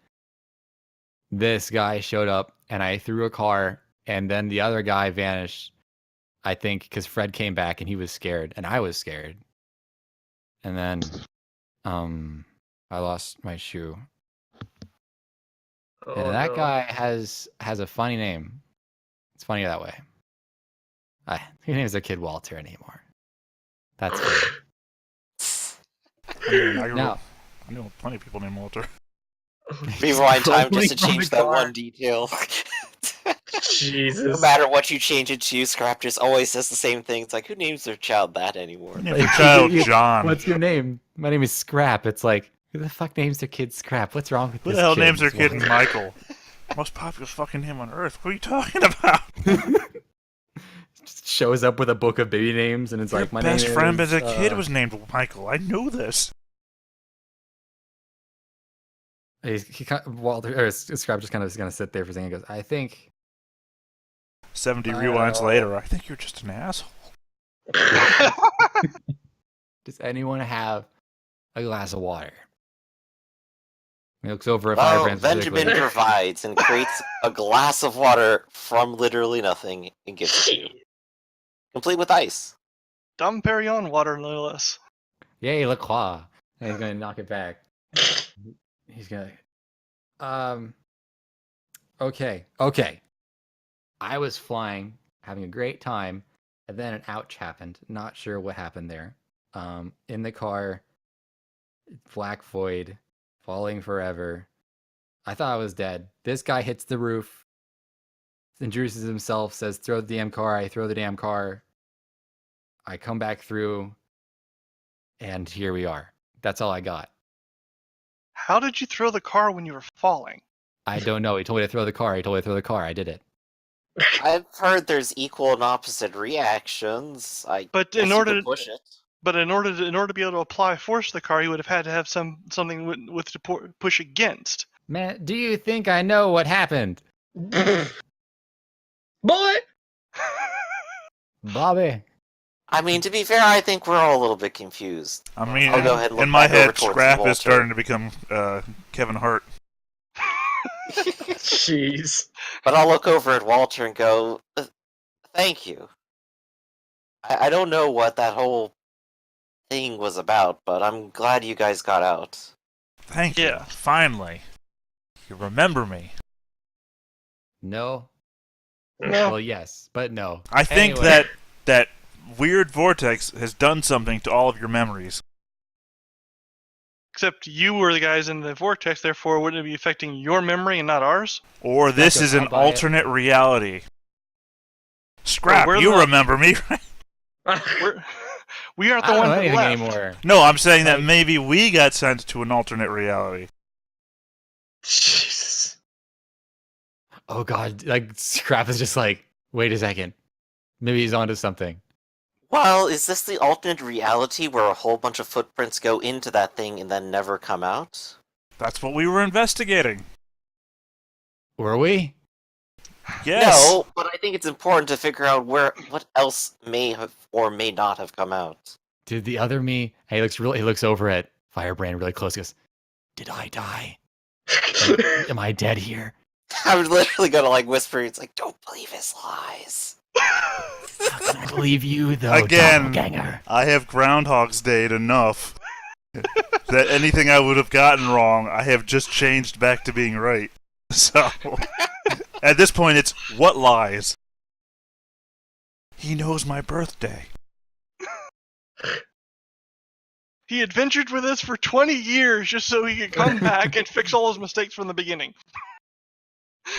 "This guy showed up, and I threw a car, and then the other guy vanished. I think because Fred came back and he was scared, and I was scared. And then, I lost my shoe. Oh, And that no. guy has a funny name. It's funny that way. His name is a kid Walter anymore. That's funny. Now, I know plenty of people named Walter. Rewind time Rolling just to from change the that car. one detail. No Jesus. matter what you change it to, Scrap just always says the same thing. It's like, who names their child that anymore? Name your child John. what's your name? My name is Scrap. It's like, who the fuck names their kid Scrap? What's wrong with Who this the hell kid? names their kid Michael? Most popular fucking name on earth. What are you talking about? Just shows up with a book of baby names, and it's Your like, my best name friend is, as a kid was named Michael. I know this. Walter or Scrap just kind of is gonna sit there for a second and goes, I think 70 rewinds later, I think you're just an asshole. does anyone have a glass of water? He looks over at Well, Firebrand Benjamin specifically. provides and creates a glass of water from literally nothing and gives it to you. Complete with ice. Dom Perignon water, no less. Yay, La Croix. And he's gonna knock it back. He's gonna okay. I was flying, having a great time, and then an ouch happened. Not sure what happened there. In the car, black void, falling forever. I thought I was dead. This guy hits the roof, introduces himself, says, throw the damn car. I throw the damn car. I come back through, and here we are. That's all I got. How did you throw the car when you were falling? I don't know. He told me to throw the car. I did it. I've heard there's equal and opposite reactions. But guess in you order could push it. But in order to be able to apply force to the car, he would have had to have something with to push against. Man, do you think I know what happened? Boy! Bobby. I mean, to be fair, I think we're all a little bit confused. I mean, I'll go ahead and look in my back over head, towards Scrap Walter. is starting to become Kevin Hart. Jeez. But I'll look over at Walter and go, thank you. I don't know what that whole thing was about, but I'm glad you guys got out. Thank you. Yeah. Finally. You remember me. No. No. Well, yes, but no. I think Anyway. that weird vortex has done something to all of your memories. Except you were the guys in the vortex, therefore wouldn't it be affecting your memory and not ours? Or this Like is an I'll buy it. alternate reality. Scrap, we're you the- remember me, right? We aren't I the don't know ones that anything left. anymore. No, I'm saying that Like- maybe we got sent to an alternate reality. Jesus. Oh god, like Scrap is just like, wait a second. Maybe he's onto something. Well, is this the alternate reality where a whole bunch of footprints go into that thing and then never come out? That's what we were investigating. Were we? Yes. No, but I think it's important to figure out what else may have or may not have come out. Did the other me? He looks over at Firebrand really close. He goes, did I die? Am I dead here? I was literally gonna like whisper, it's like, don't believe his lies. How can I believe you though, Again. doppelganger? I have Groundhog's Day'd enough that anything I would have gotten wrong, I have just changed back to being right. So, at this point, it's what lies? He knows my birthday. He adventured with us for 20 years just so he could come back and fix all his mistakes from the beginning.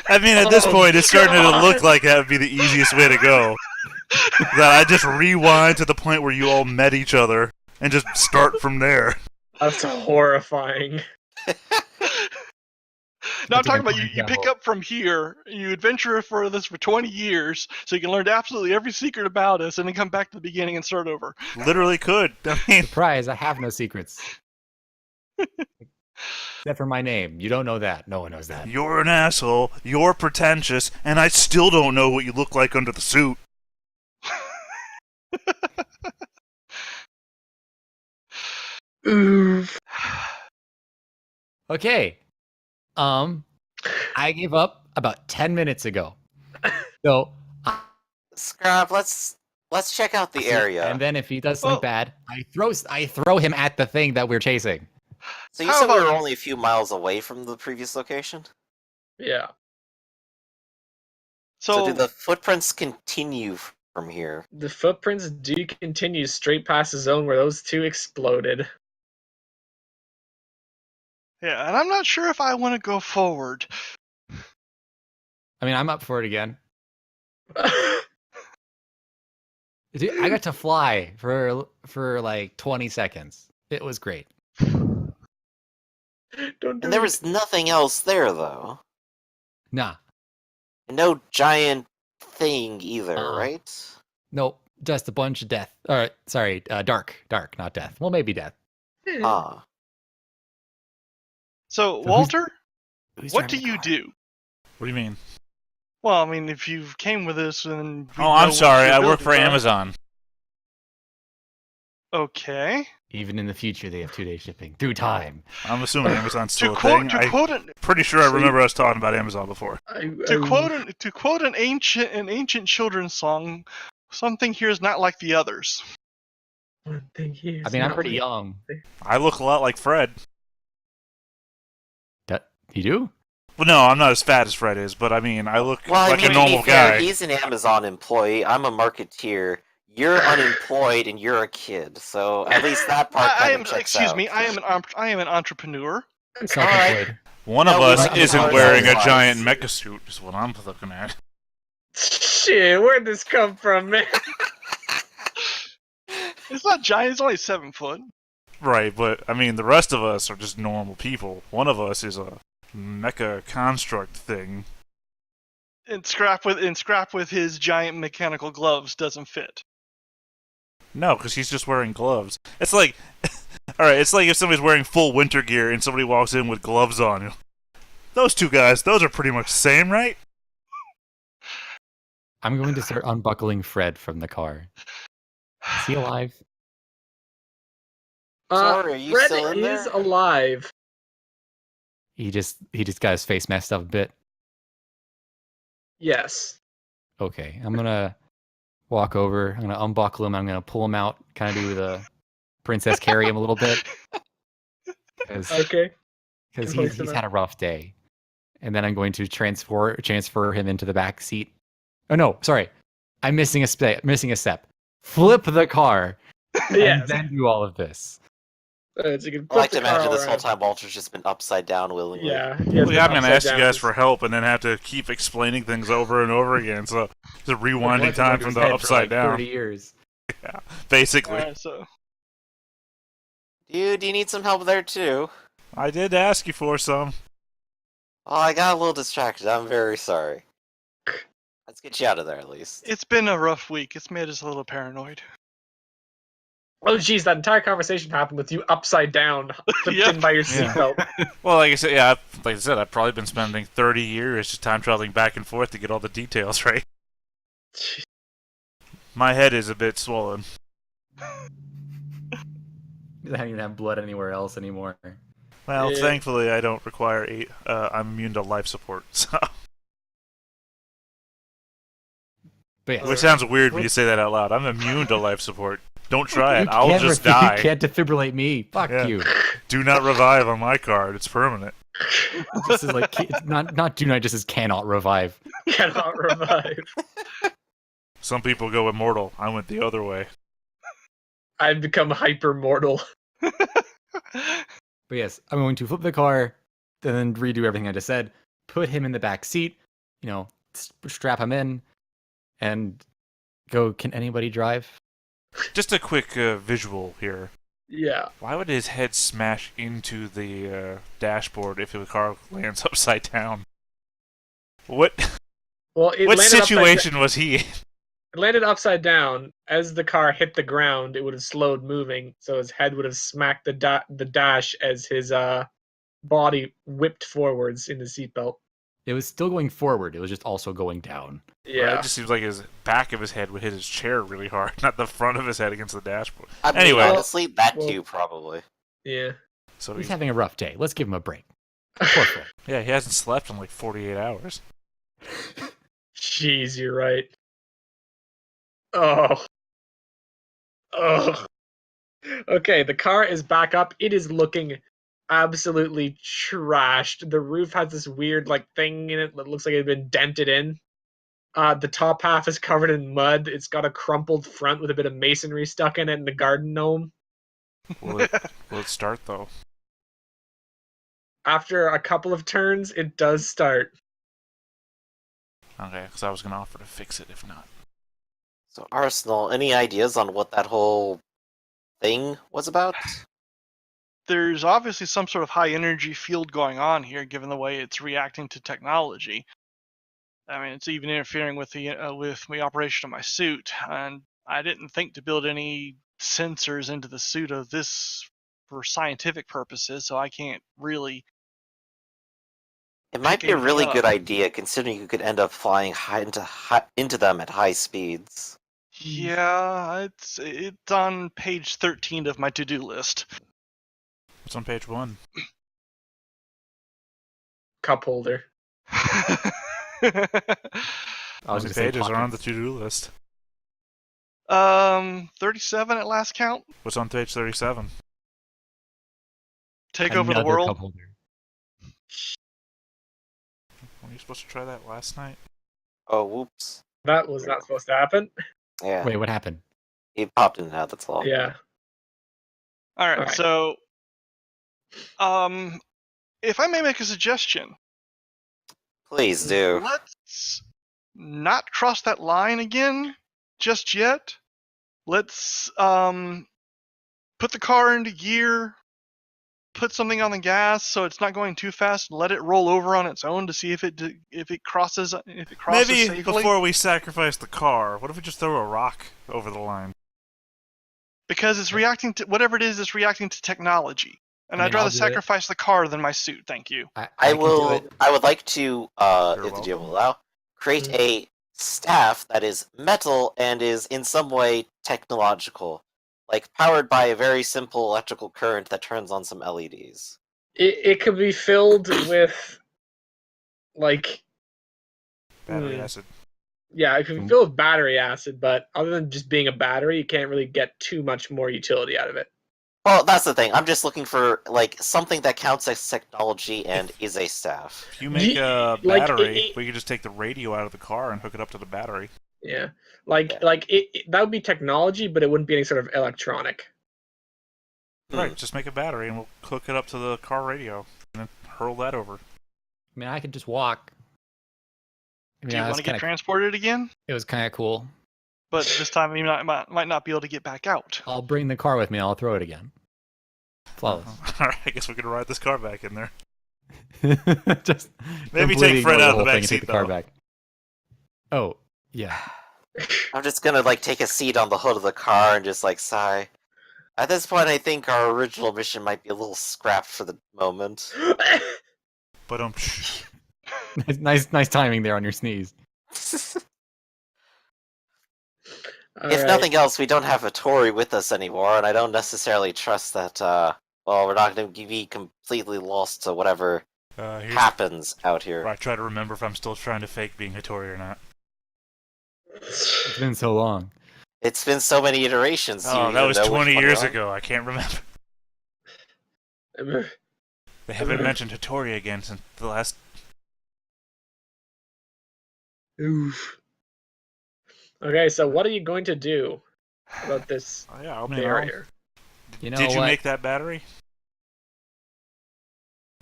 I mean, at this Oh, point, it's starting to God. look like that would be the easiest way to go. That I just rewind to the point where you all met each other and just start from there. That's horrifying. No, I'm That's a talking good about you, point, you pick yeah. up from here, you adventure for this for 20 years, so you can learn absolutely every secret about us, and then come back to the beginning and start over. Literally could. I mean, Surprise, I have no secrets. Except for my name. You don't know that. No one knows that. you're an asshole, you're pretentious, and I still don't know what you look like under the suit. Oof. Okay. I gave up about 10 minutes ago. So Scrap, let's check out the area. And then if he does something Well- bad, I throw him at the thing that we're chasing. So you How said we were about- only a few miles away from the previous location? Yeah. So So, do the footprints continue from here? The footprints do continue straight past the zone where those two exploded. yeah, and I'm not sure if I want to go forward. I mean, I'm up for it again. Dude, I got to fly for like 20 seconds. It was great. Don't do And there it. was nothing else there, though. Nah. And no giant thing either, Uh-uh. right? Nope. Just a bunch of death. Sorry, dark, not death. Well, maybe death. Ah. So, who's- Walter, Who's what do driving the you car? do? What do you mean? Well, I mean, if you came with us and... we Oh, know I'm what sorry, your I work for abilities are- Amazon. Okay. Even in the future, they have 2-day shipping through time. I'm assuming Amazon's still To a thing. quote, to quote an Pretty sure I remember us talking about Amazon before. to quote an ancient children's song, something here is not like the others. One thing here. I mean, I'm pretty young. I look a lot like Fred. You do? Well, no, I'm not as fat as Fred is, but I mean, I look Well, like I mean, a normal to be fair, guy. he's an Amazon employee. I'm a marketeer. You're unemployed and you're a kid, so at least that part I kind am. of checks Excuse out. me. I am an entrepreneur. Self-employed. One No, of we us like isn't Amazon wearing a lies. giant mecha suit, is what I'm looking at. Shit, where'd this come from, man? It's not giant. It's only 7 foot. Right, but I mean, the rest of us are just normal people. One of us is a mecha construct thing. And scrap with his giant mechanical gloves doesn't fit. No, because he's just wearing gloves. It's like, all right, it's like if somebody's wearing full winter gear and somebody walks in with gloves on. Those two guys, those are pretty much the same, right? I'm going to start unbuckling Fred from the car. Is he alive? Sorry, are you Fred still in is there? alive. He just got his face messed up a bit. Yes. Okay, I'm gonna walk over. I'm gonna unbuckle him. I'm gonna pull him out. Kind of do the Princess carry him a little bit. Okay. Because Can place he's him had a rough day. And then I'm going to transfer him into the back seat. Oh no, sorry. I'm missing a step. Flip the car and Yes. then do all of this. So you can I like flip to the car imagine this whole around. time Walter's just been upside down willingly. Yeah. Well, yeah, I'm going to ask you guys for help and then have to keep explaining things over and over again. So just rewinding time from the upside down. 30 years. Yeah, basically. Alright, so Do you need some help there too? I did ask you for some. Oh, I got a little distracted. I'm very sorry. Let's get you out of there at least. it's been a rough week. It's made us a little paranoid. Oh, geez, that entire conversation happened with you upside down, flipped Yep. in by your Yeah. seatbelt. Well, like I said, I've probably been spending 30 years just time traveling back and forth to get all the details right. My head is a bit swollen. I don't even have blood anywhere else anymore. Well, Yeah. thankfully, I don't require I'm immune to life support. So. But yeah, Which sounds weird when you say that out loud. I'm immune to life support. Don't try it. you I'll can't just you die. can't defibrillate me. Fuck Yeah. you. Do not revive on my card. It's permanent. This is like it's not do not just as cannot revive. Cannot revive. Some people go immortal. I went the other way. I've become hyper mortal. But yes, I'm going to flip the car, then redo everything I just said, put him in the back seat, strap him in, and go. Can anybody drive? Just a quick visual here. Yeah. Why would his head smash into the dashboard if the car lands upside down? What Well, it what landed situation was he in? It landed upside down. As the car hit the ground, it would have slowed moving, so his head would have smacked the dash as his body whipped forwards in the seatbelt. It was still going forward. It was just also going down. Yeah. It just seems like his back of his head would hit his chair really hard, not the front of his head against the dashboard. I mean, Anyway. honestly, that Well- too, probably. Yeah. So He's having a rough day. Let's give him a break. Poor Fred. yeah, he hasn't slept in like 48 hours. Jeez, you're right. Oh. Oh. Okay, the car is back up. It is looking absolutely trashed. The roof has this weird thing in it that looks like it had been dented in. The top half is covered in mud. It's got a crumpled front with a bit of masonry stuck in it and the garden gnome. Will it start though? After a couple of turns, it does start. Okay, because I was gonna offer to fix it if not. So, Arsenal, any ideas on what that whole thing was about? There's obviously some sort of high energy field going on here, given the way it's reacting to technology. I mean, it's even interfering with the operation of my suit, and I didn't think to build any sensors into the suit of this for scientific purposes, so I can't really. It might be a really good idea, considering you could end up flying into them at high speeds. Yeah, it's on page 13 of my to-do list. It's on page 1. Cup holder. I How was many gonna say pages are on the pockets. to-do list? 37 at last count. What's on page 37? Take over the Another world. cup holder. Were you supposed to try that last night? Oh, whoops. That was not supposed to happen. Yeah, Wait, what happened? he popped in and out, that's all. Yeah. All right, Alright. so, if I may make a suggestion, Please do. let's not cross that line again just yet. Let's put the car into gear, put something on the gas so it's not going too fast and let it roll over on its own to see if it crosses Maybe safely? before we sacrifice the car, what if we just throw a rock over the line? Because it's reacting to whatever it is. It's reacting to technology, and I I'd mean, I'll rather do it. sacrifice the car than my suit. Thank you. I can do will. it. I would like to, if the welcome. GM will allow, create a staff that is metal and is in some way technological, like powered by a very simple electrical current that turns on some LEDs. It could be filled with, like, Battery acid. yeah, it can be filled with battery acid, but other than just being a battery, you can't really get too much more utility out of it. Well, that's the thing. I'm just looking for like something that counts as technology and is a staff. If you make a like, battery, we could just take the radio out of the car and hook it up to the battery. Yeah, that would be technology, but it wouldn't be any sort of electronic. Right, just make a battery and we'll hook it up to the car radio and then hurl that over. I mean, I could just walk. Do you want to get transported again? It was kind of cool. But this time you might not be able to get back out. I'll bring the car with me. I'll throw it again. Flawless. Alright, I guess we can ride this car back in there. Just Maybe completely take Fred ignore out of the whole thing back and seat, take the car though. back. Oh, yeah. I'm just gonna like take a seat on the hood of the car and just like sigh. At this point, I think our original mission might be a little scrapped for the moment. But nice timing there on your sneeze. If nothing else, we don't have a Tory with us anymore, and I don't necessarily trust that, we're not going to be completely lost to whatever happens out here. I try to remember if I'm still trying to fake being Hattori or not. It's been so long. It's been so many iterations. Oh, that was 20 years ago. I can't remember. They haven't mentioned Hattori again since the last... Oof. Okay, so what are you going to do about this barrier? You know Did you what? make that battery?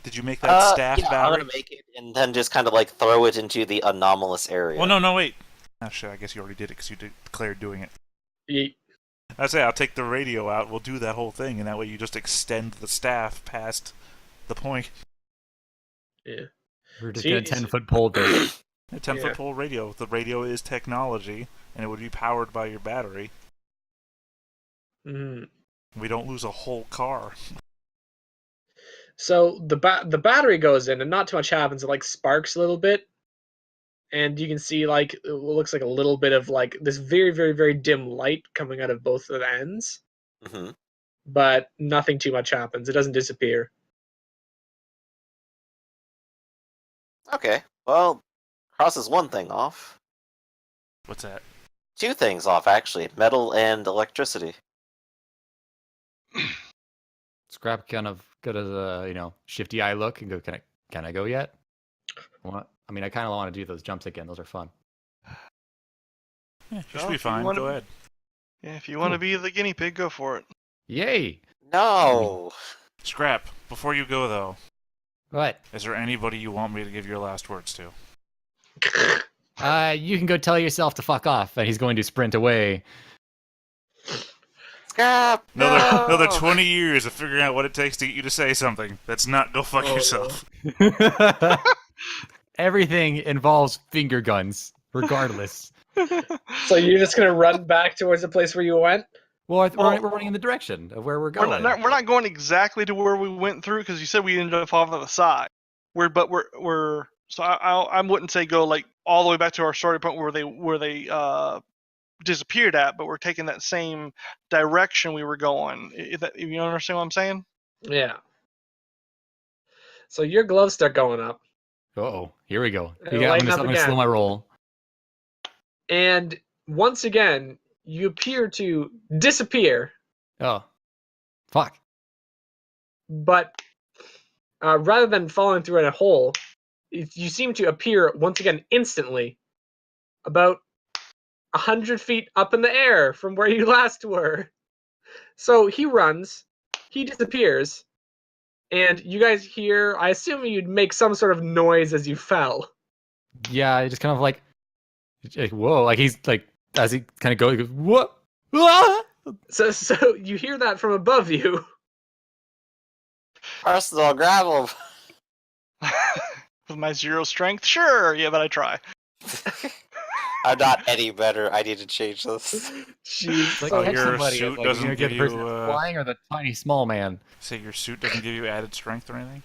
Did you make that staff battery? I'm gonna make it and then just kind of like throw it into the anomalous area. Well, no, wait. Actually, I guess you already did it because you declared doing it. Yeet. I'd say I'll take the radio out, we'll do that whole thing, and that way you just extend the staff past the point. Yeah. We're just gonna 10-foot pole this. A 10-foot pole radio. The radio is technology, and it would be powered by your battery. Mm. We don't lose a whole car. So the battery goes in, and not too much happens. It like sparks a little bit, and you can see like it looks like a little bit of like this very, very, very dim light coming out of both of the ends. Mm-hmm. But nothing too much happens. It doesn't disappear. Okay, well, crosses one thing off. What's that? Two things off, actually. Metal and electricity. Scrap kind of got a shifty eye look and go. Can I go yet? I mean, I kind of want to do those jumps again. Those are fun. Yeah, you should be fine. Go ahead. Yeah, if you want to be the guinea pig, go for it. Yay! No. Scrap. Before you go though, What? is there anybody you want me to give your last words to? You can go tell yourself to fuck off, and he's going to sprint away. Scrap. Another 20 years of figuring out what it takes to get you to say something. That's not go fuck yourself. Everything involves finger guns, regardless. So you're just gonna run back towards the place where you went? Well, we're running in the direction of where we're going. We're not going exactly to where we went through because you said we ended up off on the side. So I wouldn't say go like all the way back to our starting point where they disappeared at, but we're taking that same direction we were going. If you understand what I'm saying? Yeah. So your gloves start going up. Uh-oh, here we go. It'll I'm lighten up gonna again. slow my roll. And once again, you appear to disappear, Oh, fuck. but rather than falling through in a hole, you seem to appear once again instantly, about 100 feet up in the air from where you last were. So he runs, he disappears, and you guys hear, I assume you'd make some sort of noise as you fell. Yeah, I just kind of like whoa, like he's like as he kind of goes, he goes, what? Ah! So you hear that from above you. Arsenal, grab him. With my 0 strength? Sure, yeah, but I try. I'm not any better. I need to change this. Jeez. It's like Oh, catch your somebody. suit It's like, doesn't you're gonna give get the person you, that's flying or the tiny small man. Say your suit doesn't give you added strength or anything?